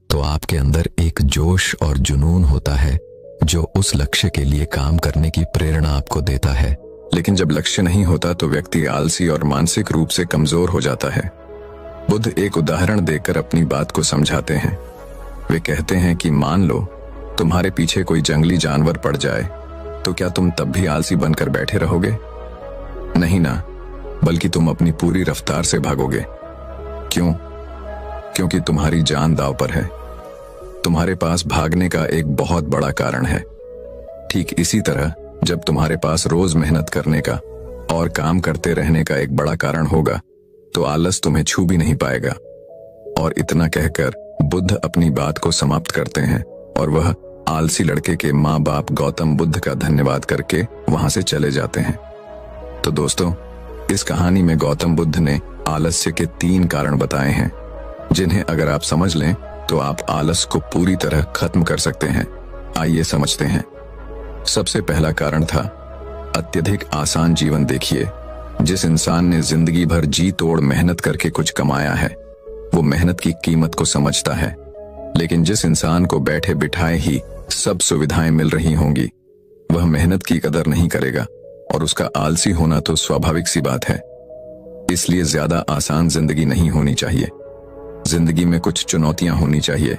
तो आपके अंदर एक जोश और जुनून होता है जो उस लक्ष्य के लिए काम करने की प्रेरणा आपको देता है। लेकिन जब लक्ष्य नहीं होता तो व्यक्ति आलसी और मानसिक रूप से कमजोर हो जाता है। बुद्ध एक उदाहरण देकर अपनी बात को समझाते हैं। वे कहते हैं कि मान लो तुम्हारे पीछे कोई जंगली जानवर पड़ जाए तो क्या तुम तब भी आलसी बनकर बैठे रहोगे? नहीं ना, बल्कि तुम अपनी पूरी रफ्तार से भागोगे। क्यों? क्योंकि तुम्हारी जान दांव पर है। तुम्हारे पास भागने का एक बहुत बड़ा कारण है। ठीक इसी तरह जब तुम्हारे पास रोज मेहनत करने का और काम करते रहने का एक बड़ा कारण होगा तो आलस तुम्हें छू भी नहीं पाएगा। और इतना कहकर बुद्ध अपनी बात को समाप्त करते हैं और वह आलसी लड़के के माँ बाप गौतम बुद्ध का धन्यवाद करके वहां से चले जाते हैं। तो दोस्तों, इस कहानी में गौतम बुद्ध ने आलस्य के 3 कारण बताए हैं, जिन्हें अगर आप समझ लें तो आप आलस को पूरी तरह खत्म कर सकते हैं। आइए समझते हैं। सबसे पहला कारण था अत्यधिक आसान जीवन। देखिए, जिस इंसान ने जिंदगी भर जी तोड़ मेहनत करके कुछ कमाया है, वो मेहनत की कीमत को समझता है। लेकिन जिस इंसान को बैठे बिठाए ही सब सुविधाएं मिल रही होंगी, वह मेहनत की कदर नहीं करेगा और उसका आलसी होना तो स्वाभाविक सी बात है। इसलिए ज्यादा आसान जिंदगी नहीं होनी चाहिए। जिंदगी में कुछ चुनौतियां होनी चाहिए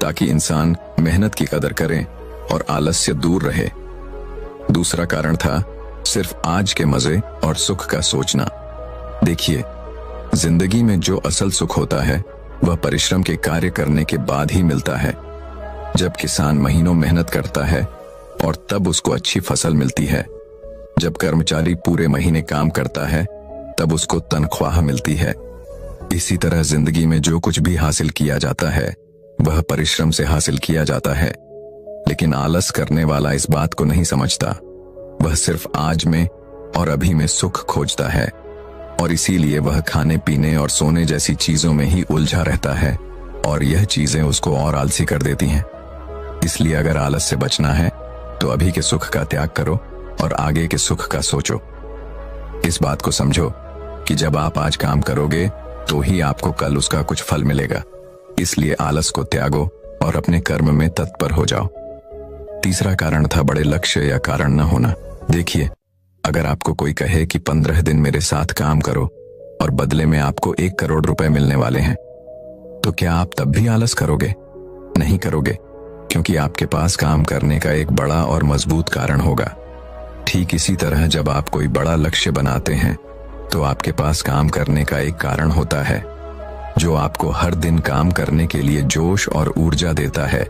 ताकि इंसान मेहनत की कदर करे और आलस्य दूर रहे। दूसरा कारण था सिर्फ आज के मजे और सुख का सोचना। देखिए, जिंदगी में जो असल सुख होता है वह परिश्रम के कार्य करने के बाद ही मिलता है। जब किसान महीनों मेहनत करता है और तब उसको अच्छी फसल मिलती है। जब कर्मचारी पूरे महीने काम करता है तब उसको तनख्वाह मिलती है। इसी तरह जिंदगी में जो कुछ भी हासिल किया जाता है वह परिश्रम से हासिल किया जाता है। लेकिन आलस करने वाला इस बात को नहीं समझता। वह सिर्फ आज में और अभी में सुख खोजता है और इसीलिए वह खाने पीने और सोने जैसी चीजों में ही उलझा रहता है और यह चीजें उसको और आलसी कर देती हैं। इसलिए अगर आलस से बचना है तो अभी के सुख का त्याग करो और आगे के सुख का सोचो। इस बात को समझो कि जब आप आज काम करोगे तो ही आपको कल उसका कुछ फल मिलेगा। इसलिए आलस को त्यागो और अपने कर्म में तत्पर हो जाओ। तीसरा कारण था बड़े लक्ष्य या कारण न होना। देखिए, अगर आपको कोई कहे कि 15 दिन मेरे साथ काम करो और बदले में आपको 1 करोड़ रुपए मिलने वाले हैं, तो क्या आप तब भी आलस करोगे? नहीं करोगे, क्योंकि आपके पास काम करने का एक बड़ा और मजबूत कारण होगा। ठीक इसी तरह जब आप कोई बड़ा लक्ष्य बनाते हैं तो आपके पास काम करने का एक कारण होता है जो आपको हर दिन काम करने के लिए जोश और ऊर्जा देता है।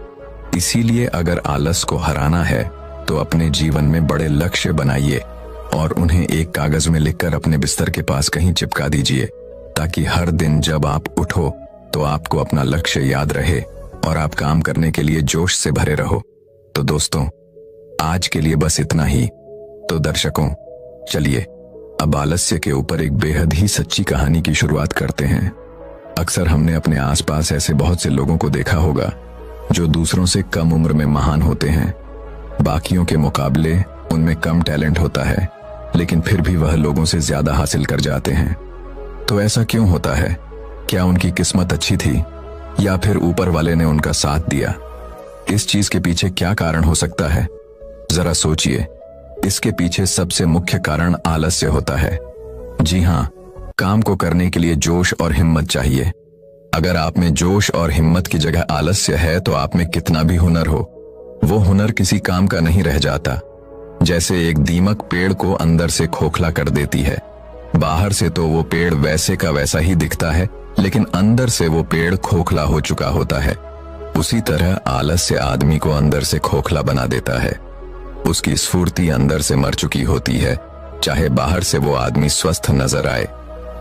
इसीलिए अगर आलस को हराना है तो अपने जीवन में बड़े लक्ष्य बनाइए और उन्हें एक कागज में लिखकर अपने बिस्तर के पास कहीं चिपका दीजिए, ताकि हर दिन जब आप उठो तो आपको अपना लक्ष्य याद रहे और आप काम करने के लिए जोश से भरे रहो। तो दोस्तों, आज के लिए बस इतना ही। तो दर्शकों, चलिए अब आलस्य के ऊपर एक बेहद ही सच्ची कहानी की शुरुआत करते हैं। अक्सर हमने अपने आसपास ऐसे बहुत से लोगों को देखा होगा जो दूसरों से कम उम्र में महान होते हैं। बाकियों के मुकाबले उनमें कम टैलेंट होता है, लेकिन फिर भी वह लोगों से ज्यादा हासिल कर जाते हैं। तो ऐसा क्यों होता है? क्या उनकी किस्मत अच्छी थी या फिर ऊपर वाले ने उनका साथ दिया? इस चीज के पीछे क्या कारण हो सकता है? जरा सोचिए। इसके पीछे सबसे मुख्य कारण आलस्य होता है। जी हाँ, काम को करने के लिए जोश और हिम्मत चाहिए। अगर आप में जोश और हिम्मत की जगह आलस्य है तो आप में कितना भी हुनर हो, वो हुनर किसी काम का नहीं रह जाता। जैसे एक दीमक पेड़ को अंदर से खोखला कर देती है। बाहर से तो वो पेड़ वैसे का वैसा ही दिखता है, लेकिन अंदर से वो पेड़ खोखला हो चुका होता है। उसी तरह आलस्य आदमी को अंदर से खोखला बना देता है। उसकी स्फूर्ति अंदर से मर चुकी होती है। चाहे बाहर से वो आदमी स्वस्थ नजर आए,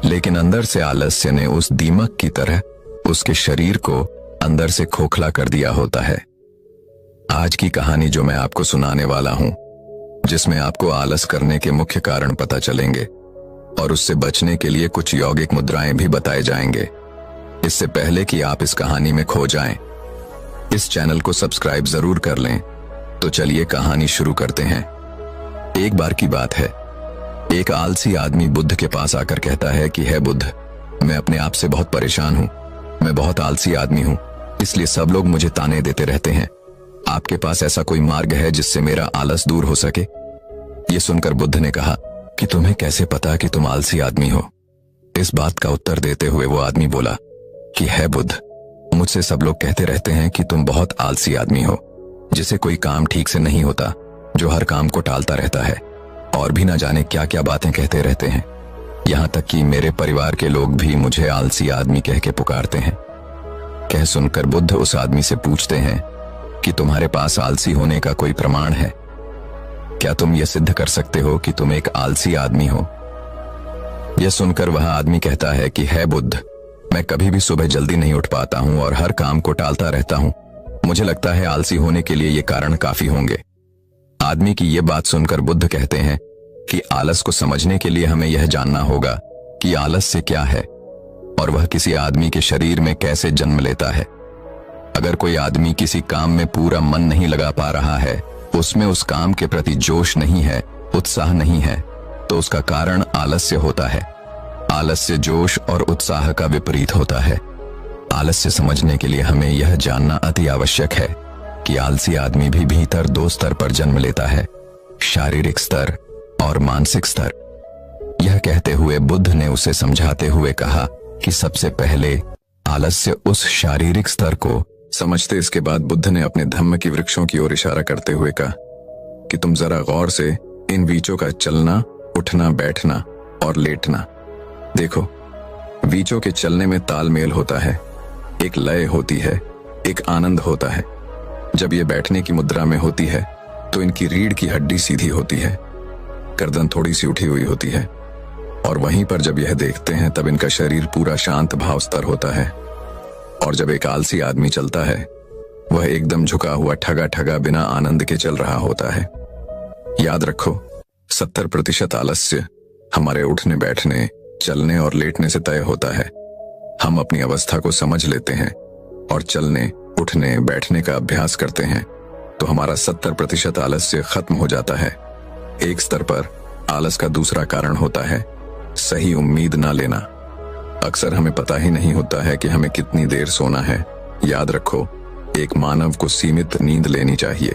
लेकिन अंदर से आलस्य ने उस दीमक की तरह उसके शरीर को अंदर से खोखला कर दिया होता है। आज की कहानी जो मैं आपको सुनाने वाला हूं, जिसमें आपको आलस करने के मुख्य कारण पता चलेंगे और उससे बचने के लिए कुछ यौगिक मुद्राएं भी बताए जाएंगे। इससे पहले कि आप इस कहानी में खो जाएं, इस चैनल को सब्सक्राइब जरूर कर लें। तो चलिए कहानी शुरू करते हैं। एक बार की बात है, एक आलसी आदमी बुद्ध के पास आकर कहता है कि हे बुद्ध, मैं अपने आप से बहुत परेशान हूं। मैं बहुत आलसी आदमी हूं, इसलिए सब लोग मुझे ताने देते रहते हैं। आपके पास ऐसा कोई मार्ग है जिससे मेरा आलस दूर हो सके? ये सुनकर बुद्ध ने कहा कि तुम्हें कैसे पता कि तुम आलसी आदमी हो? इस बात का उत्तर देते हुए वो आदमी बोला कि हे बुद्ध, मुझसे सब लोग कहते रहते हैं कि तुम बहुत आलसी आदमी हो, जिसे कोई काम ठीक से नहीं होता, जो हर काम को टालता रहता है और भी ना जाने क्या क्या बातें कहते रहते हैं। यहाँ तक कि मेरे परिवार के लोग भी मुझे आलसी आदमी कह के पुकारते हैं। कह सुनकर बुद्ध उस आदमी से पूछते हैं कि तुम्हारे पास आलसी होने का कोई प्रमाण है? क्या तुम यह सिद्ध कर सकते हो कि तुम एक आलसी आदमी हो? यह सुनकर वह आदमी कहता है कि हे बुद्ध, मैं कभी भी सुबह जल्दी नहीं उठ पाता हूं और हर काम को टालता रहता हूं। मुझे लगता है आलसी होने के लिए ये कारण काफी होंगे। आदमी की ये बात सुनकर बुद्ध कहते हैं कि आलस को समझने के लिए हमें यह जानना होगा कि आलस्य क्या है और वह किसी आदमी के शरीर में कैसे जन्म लेता है। अगर कोई आदमी किसी काम में पूरा मन नहीं लगा पा रहा है, उसमें उस काम के प्रति जोश नहीं है, उत्साह नहीं है, तो उसका कारण आलस्य होता है। आलस्य जोश और उत्साह का विपरीत होता है। आलस्य समझने के लिए हमें यह जानना अति आवश्यक है कि आलसी आदमी भी भीतर दो स्तर पर जन्म लेता है, शारीरिक स्तर और मानसिक स्तर। यह कहते हुए बुद्ध ने उसे समझाते हुए कहा कि सबसे पहले आलस्य उस शारीरिक स्तर को समझते। इसके बाद बुद्ध ने अपने धम्म की वृक्षों की ओर इशारा करते हुए कहा कि तुम जरा गौर से इन बीजों का चलना, उठना, बैठना और लेटना देखो। बीजों के चलने में तालमेल होता है, एक लय होती है, एक आनंद होता है। जब ये बैठने की मुद्रा में होती है तो इनकी रीढ़ की हड्डी सीधी होती है, गर्दन थोड़ी सी उठी हुई होती है, और वहीं पर जब यह देखते हैं तब इनका शरीर पूरा शांत भाव स्तर होता है। और जब एक आलसी आदमी चलता है, वह एकदम झुका हुआ ठगा ठगा बिना आनंद के चल रहा होता है। याद रखो, 70% आलस्य हमारे उठने, बैठने, चलने और लेटने से तय होता है। हम अपनी अवस्था को समझ लेते हैं और चलने, उठने, बैठने का अभ्यास करते हैं तो हमारा 70% आलस्य खत्म हो जाता है। एक स्तर पर आलस का दूसरा कारण होता है सही उम्मीद ना लेना। अक्सर हमें पता ही नहीं होता है कि हमें कितनी देर सोना है। याद रखो, एक मानव को सीमित नींद लेनी चाहिए।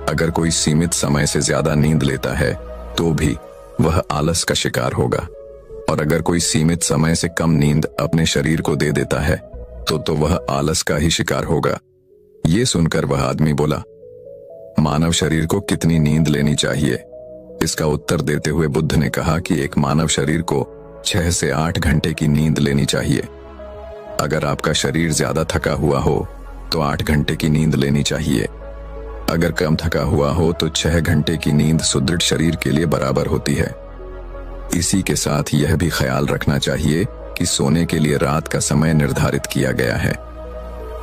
अगर कोई सीमित समय से ज्यादा नींद लेता है तो भी वह आलस का शिकार होगा, और अगर कोई सीमित समय से कम नींद अपने शरीर को दे देता है तो वह आलस का ही शिकार होगा। ये सुनकर वह आदमी बोला, मानव शरीर को कितनी नींद लेनी चाहिए? इसका उत्तर देते हुए बुद्ध ने कहा कि एक मानव शरीर को 6 से 8 घंटे की नींद लेनी चाहिए। अगर आपका शरीर ज्यादा थका हुआ हो तो 8 घंटे की नींद लेनी चाहिए। अगर कम थका हुआ हो तो 6 घंटे की नींद सुदृढ़ शरीर के लिए बराबर होती है। इसी के साथ यह भी ख्याल रखना चाहिए कि सोने के लिए रात का समय निर्धारित किया गया है।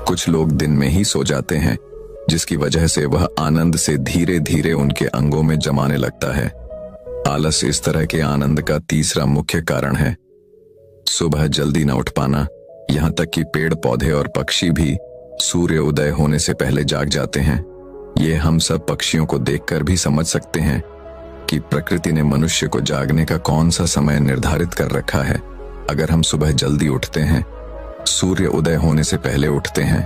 कुछ लोग दिन में ही सो जाते हैं, जिसकी वजह से वह आनंद से धीरे धीरे उनके अंगों में जमाने लगता है। आलस इस तरह के आनंद का तीसरा मुख्य कारण है। सुबह जल्दी न उठ पाना, यहाँ तक कि पेड़ पौधे और पक्षी भी सूर्य उदय होने से पहले जाग जाते हैं। ये हम सब पक्षियों को देखकर भी समझ सकते हैं कि प्रकृति ने मनुष्य को जागने का कौन सा समय निर्धारित कर रखा है। अगर हम सुबह जल्दी उठते हैं, सूर्य उदय होने से पहले उठते हैं,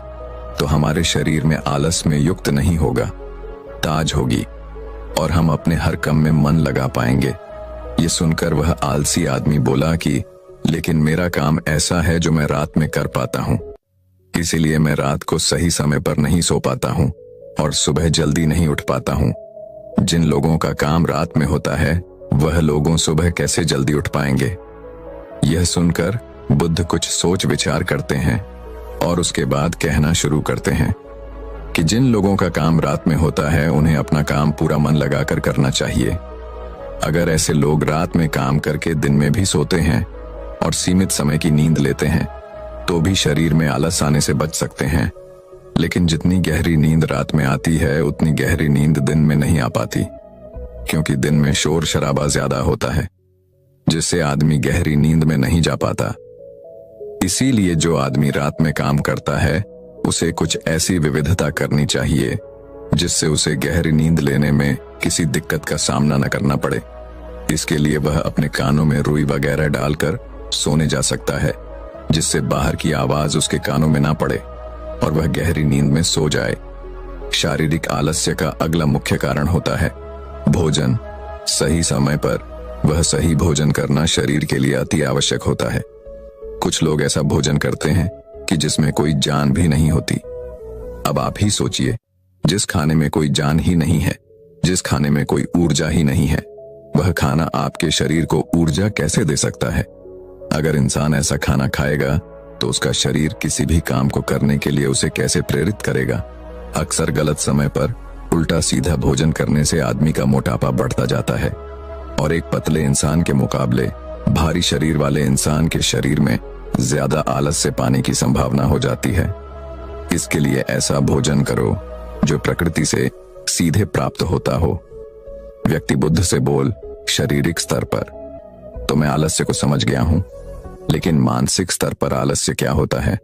तो हमारे शरीर में आलस में युक्त नहीं होगा, ताज होगी, और हम अपने हर काम में मन लगा पाएंगे। ये सुनकर वह आलसी आदमी बोला कि लेकिन मेरा काम ऐसा है जो मैं रात में कर पाता हूँ, इसीलिए मैं रात को सही समय पर नहीं सो पाता हूँ और सुबह जल्दी नहीं उठ पाता हूँ। जिन लोगों का काम रात में होता है, वह लोगों सुबह कैसे जल्दी उठ पाएंगे? यह सुनकर बुद्ध कुछ सोच विचार करते हैं और उसके बाद कहना शुरू करते हैं कि जिन लोगों का काम रात में होता है, उन्हें अपना काम पूरा मन लगाकर करना चाहिए। अगर ऐसे लोग रात में काम करके दिन में भी सोते हैं और सीमित समय की नींद लेते हैं, तो भी शरीर में आलस आने से बच सकते हैं। लेकिन जितनी गहरी नींद रात में आती है, उतनी गहरी नींद दिन में नहीं आ पाती, क्योंकि दिन में शोर शराबा ज्यादा होता है, जिससे आदमी गहरी नींद में नहीं जा पाता। इसीलिए जो आदमी रात में काम करता है, उसे कुछ ऐसी विविधता करनी चाहिए जिससे उसे गहरी नींद लेने में किसी दिक्कत का सामना न करना पड़े। इसके लिए वह अपने कानों में रुई वगैरह डालकर सोने जा सकता है, जिससे बाहर की आवाज उसके कानों में ना पड़े और वह गहरी नींद में सो जाए। शारीरिक आलस्य का अगला मुख्य कारण होता है भोजन। सही समय पर वह सही भोजन करना शरीर के लिए अति आवश्यक होता है। कुछ लोग ऐसा भोजन करते हैं कि जिसमें कोई जान भी नहीं होती। अब आप ही सोचिए, जिस खाने में कोई जान ही नहीं है, जिस खाने में कोई ऊर्जा ही नहीं है, वह खाना आपके शरीर को ऊर्जा कैसे दे सकता है? अगर इंसान ऐसा खाना खाएगा तो उसका शरीर किसी भी काम को करने के लिए उसे कैसे प्रेरित करेगा? अक्सर गलत समय पर उल्टा सीधा भोजन करने से आदमी का मोटापा बढ़ता जाता है और एक पतले इंसान के मुकाबले भारी शरीर वाले इंसान के शरीर में ज्यादा आलस से पाने की संभावना हो जाती है। इसके लिए ऐसा भोजन करो जो प्रकृति से सीधे प्राप्त होता हो। व्यक्ति बुद्ध से बोल शारीरिक स्तर पर तो मैं आलस्य को समझ गया हूं, लेकिन मानसिक स्तर पर आलस्य क्या होता है?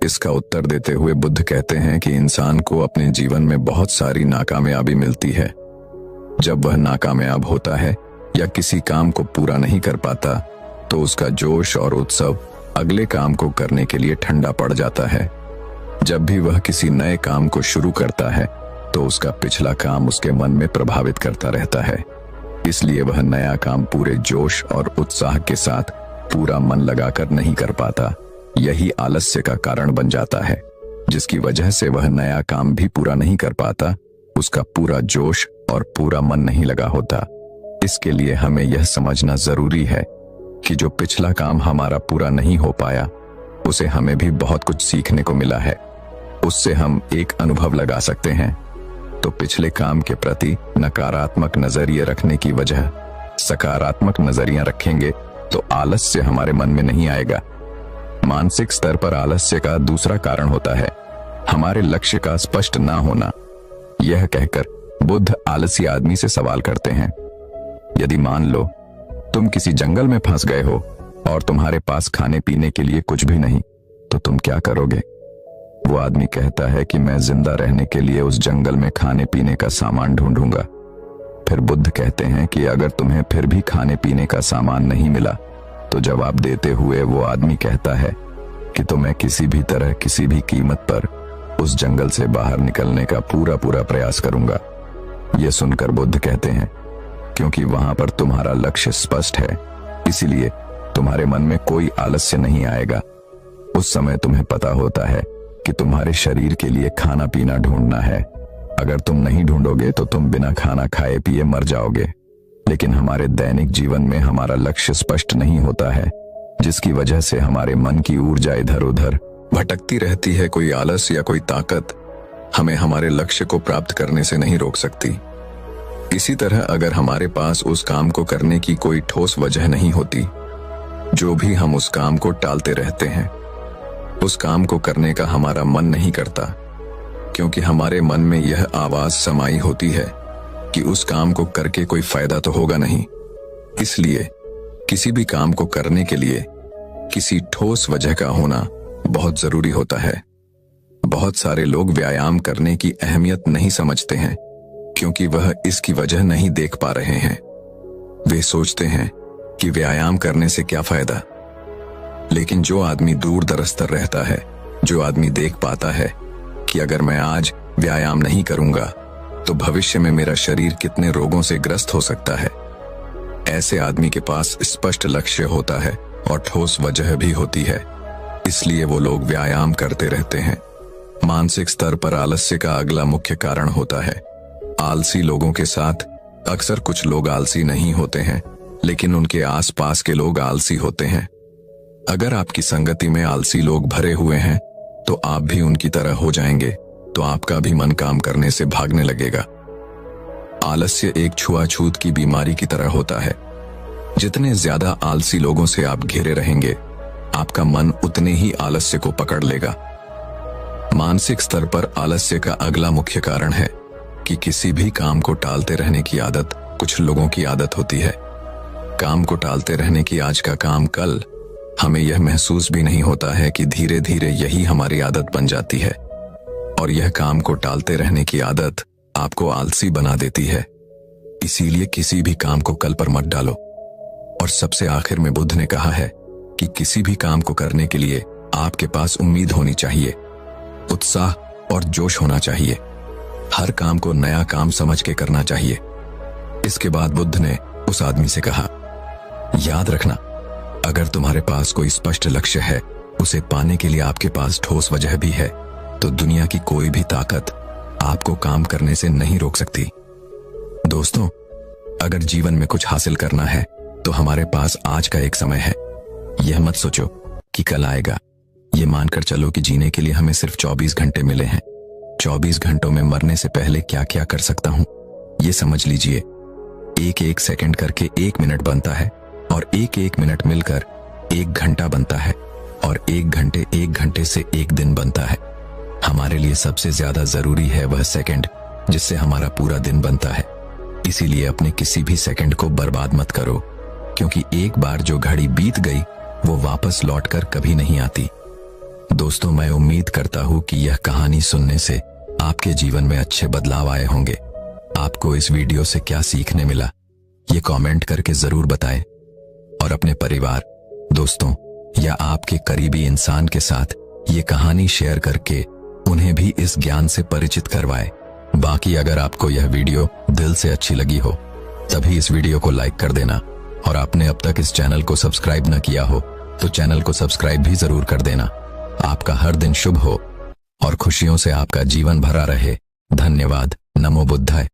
इसका उत्तर देते हुए बुद्ध कहते हैं कि इंसान को अपने जीवन में बहुत सारी नाकामयाबी मिलती है। जब वह नाकामयाब होता है या किसी काम को पूरा नहीं कर पाता तो उसका जोश और उत्सव अगले काम को करने के लिए ठंडा पड़ जाता है। जब भी वह किसी नए काम को शुरू करता है तो उसका पिछला काम उसके मन में प्रभावित करता रहता है, इसलिए वह नया काम पूरे जोश और उत्साह के साथ पूरा मन लगाकर नहीं कर पाता। यही आलस्य का कारण बन जाता है, जिसकी वजह से वह नया काम भी पूरा नहीं कर पाता। उसका पूरा जोश और पूरा मन नहीं लगा होता। इसके लिए हमें यह समझना जरूरी है कि जो पिछला काम हमारा पूरा नहीं हो पाया उसे हमें भी बहुत कुछ सीखने को मिला है। उससे हम एक अनुभव लगा सकते हैं। तो पिछले काम के प्रति नकारात्मक नजरिए रखने की वजह सकारात्मक नजरिया रखेंगे तो आलस्य हमारे मन में नहीं आएगा। मानसिक स्तर पर आलस्य का दूसरा कारण होता है हमारे लक्ष्य का स्पष्ट ना होना। यह कहकर बुद्ध आलसी आदमी से सवाल करते हैं, यदि मान लो तुम किसी जंगल में फंस गए हो और तुम्हारे पास खाने पीने के लिए कुछ भी नहीं, तो तुम क्या करोगे? वो आदमी कहता है कि मैं जिंदा रहने के लिए उस जंगल में खाने पीने का सामान ढूंढूंगा। फिर बुद्ध कहते हैं कि अगर तुम्हें फिर भी खाने पीने का सामान नहीं मिला तो जवाब देते हुए वो आदमी कहता है कि तो मैं किसी भी तरह किसी भी कीमत पर उस जंगल से बाहर निकलने का पूरा प्रयास करूंगा। ये सुनकर बुद्ध कहते हैं क्योंकि वहां पर तुम्हारा लक्ष्य स्पष्ट है, इसीलिए तुम्हारे मन में कोई आलस्य नहीं आएगा। उस समय तुम्हें पता होता है कि तुम्हारे शरीर के लिए खाना पीना ढूंढना है। अगर तुम नहीं ढूंढोगे तो तुम बिना खाना खाए पिए मर जाओगे। लेकिन हमारे दैनिक जीवन में हमारा लक्ष्य स्पष्ट नहीं होता है, जिसकी वजह से हमारे मन की ऊर्जा इधर उधर भटकती रहती है। कोई आलस या कोई ताकत हमें हमारे लक्ष्य को प्राप्त करने से नहीं रोक सकती। इसी तरह अगर हमारे पास उस काम को करने की कोई ठोस वजह नहीं होती, जो भी हम उस काम को टालते रहते हैं, उस काम को करने का हमारा मन नहीं करता, क्योंकि हमारे मन में यह आवाज समाई होती है कि उस काम को करके कोई फायदा तो होगा नहीं। इसलिए किसी भी काम को करने के लिए किसी ठोस वजह का होना बहुत जरूरी होता है। बहुत सारे लोग व्यायाम करने की अहमियत नहीं समझते हैं क्योंकि वह इसकी वजह नहीं देख पा रहे हैं। वे सोचते हैं कि व्यायाम करने से क्या फायदा। लेकिन जो आदमी दूर दराज तर रहता है, जो आदमी देख पाता है कि अगर मैं आज व्यायाम नहीं करूंगा तो भविष्य में मेरा शरीर कितने रोगों से ग्रस्त हो सकता है, ऐसे आदमी के पास स्पष्ट लक्ष्य होता है और ठोस वजह भी होती है। इसलिए वो लोग व्यायाम करते रहते हैं। मानसिक स्तर पर आलस्य का अगला मुख्य कारण होता है आलसी लोगों के साथ। अक्सर कुछ लोग आलसी नहीं होते हैं, लेकिन उनके आसपास के लोग आलसी होते हैं। अगर आपकी संगति में आलसी लोग भरे हुए हैं तो आप भी उनकी तरह हो जाएंगे, तो आपका भी मन काम करने से भागने लगेगा। आलस्य एक छुआछूत की बीमारी की तरह होता है। जितने ज्यादा आलसी लोगों से आप घिरे रहेंगे, आपका मन उतने ही आलस्य को पकड़ लेगा। मानसिक स्तर पर आलस्य का अगला मुख्य कारण है कि किसी भी काम को टालते रहने की आदत कुछ लोगों की आदत होती है। काम को टालते रहने की आज का काम कल, हमें यह महसूस भी नहीं होता है कि धीरे धीरे यही हमारी आदत बन जाती है और यह काम को टालते रहने की आदत आपको आलसी बना देती है। इसीलिए किसी भी काम को कल पर मत डालो। और सबसे आखिर में बुद्ध ने कहा है कि किसी भी काम को करने के लिए आपके पास उम्मीद होनी चाहिए, उत्साह और जोश होना चाहिए। हर काम को नया काम समझ के करना चाहिए। इसके बाद बुद्ध ने उस आदमी से कहा, याद रखना, अगर तुम्हारे पास कोई स्पष्ट लक्ष्य है, उसे पाने के लिए आपके पास ठोस वजह भी है, तो दुनिया की कोई भी ताकत आपको काम करने से नहीं रोक सकती। दोस्तों, अगर जीवन में कुछ हासिल करना है तो हमारे पास आज का एक समय है। यह मत सोचो कि कल आएगा। ये मानकर चलो कि जीने के लिए हमें सिर्फ 24 घंटे मिले हैं। 24 घंटों में मरने से पहले क्या क्या कर सकता हूं, ये समझ लीजिए। एक एक सेकंड करके 1 मिनट बनता है और एक एक मिनट मिलकर 1 घंटा बनता है और 1 घंटे से 1 दिन बनता है। हमारे लिए सबसे ज्यादा जरूरी है वह सेकंड जिससे हमारा पूरा दिन बनता है। इसीलिए अपने किसी भी सेकंड को बर्बाद मत करो, क्योंकि एक बार जो घड़ी बीत गई वो वापस लौटकर कभी नहीं आती। दोस्तों, मैं उम्मीद करता हूं कि यह कहानी सुनने से आपके जीवन में अच्छे बदलाव आए होंगे। आपको इस वीडियो से क्या सीखने मिला, ये कमेंट करके जरूर बताएं और अपने परिवार, दोस्तों या आपके करीबी इंसान के साथ ये कहानी शेयर करके उन्हें भी इस ज्ञान से परिचित करवाएं। बाकी अगर आपको यह वीडियो दिल से अच्छी लगी हो तभी इस वीडियो को लाइक कर देना, और आपने अब तक इस चैनल को सब्सक्राइब न किया हो तो चैनल को सब्सक्राइब भी जरूर कर देना। आपका हर दिन शुभ हो और खुशियों से आपका जीवन भरा रहे। धन्यवाद। नमो बुद्धाय।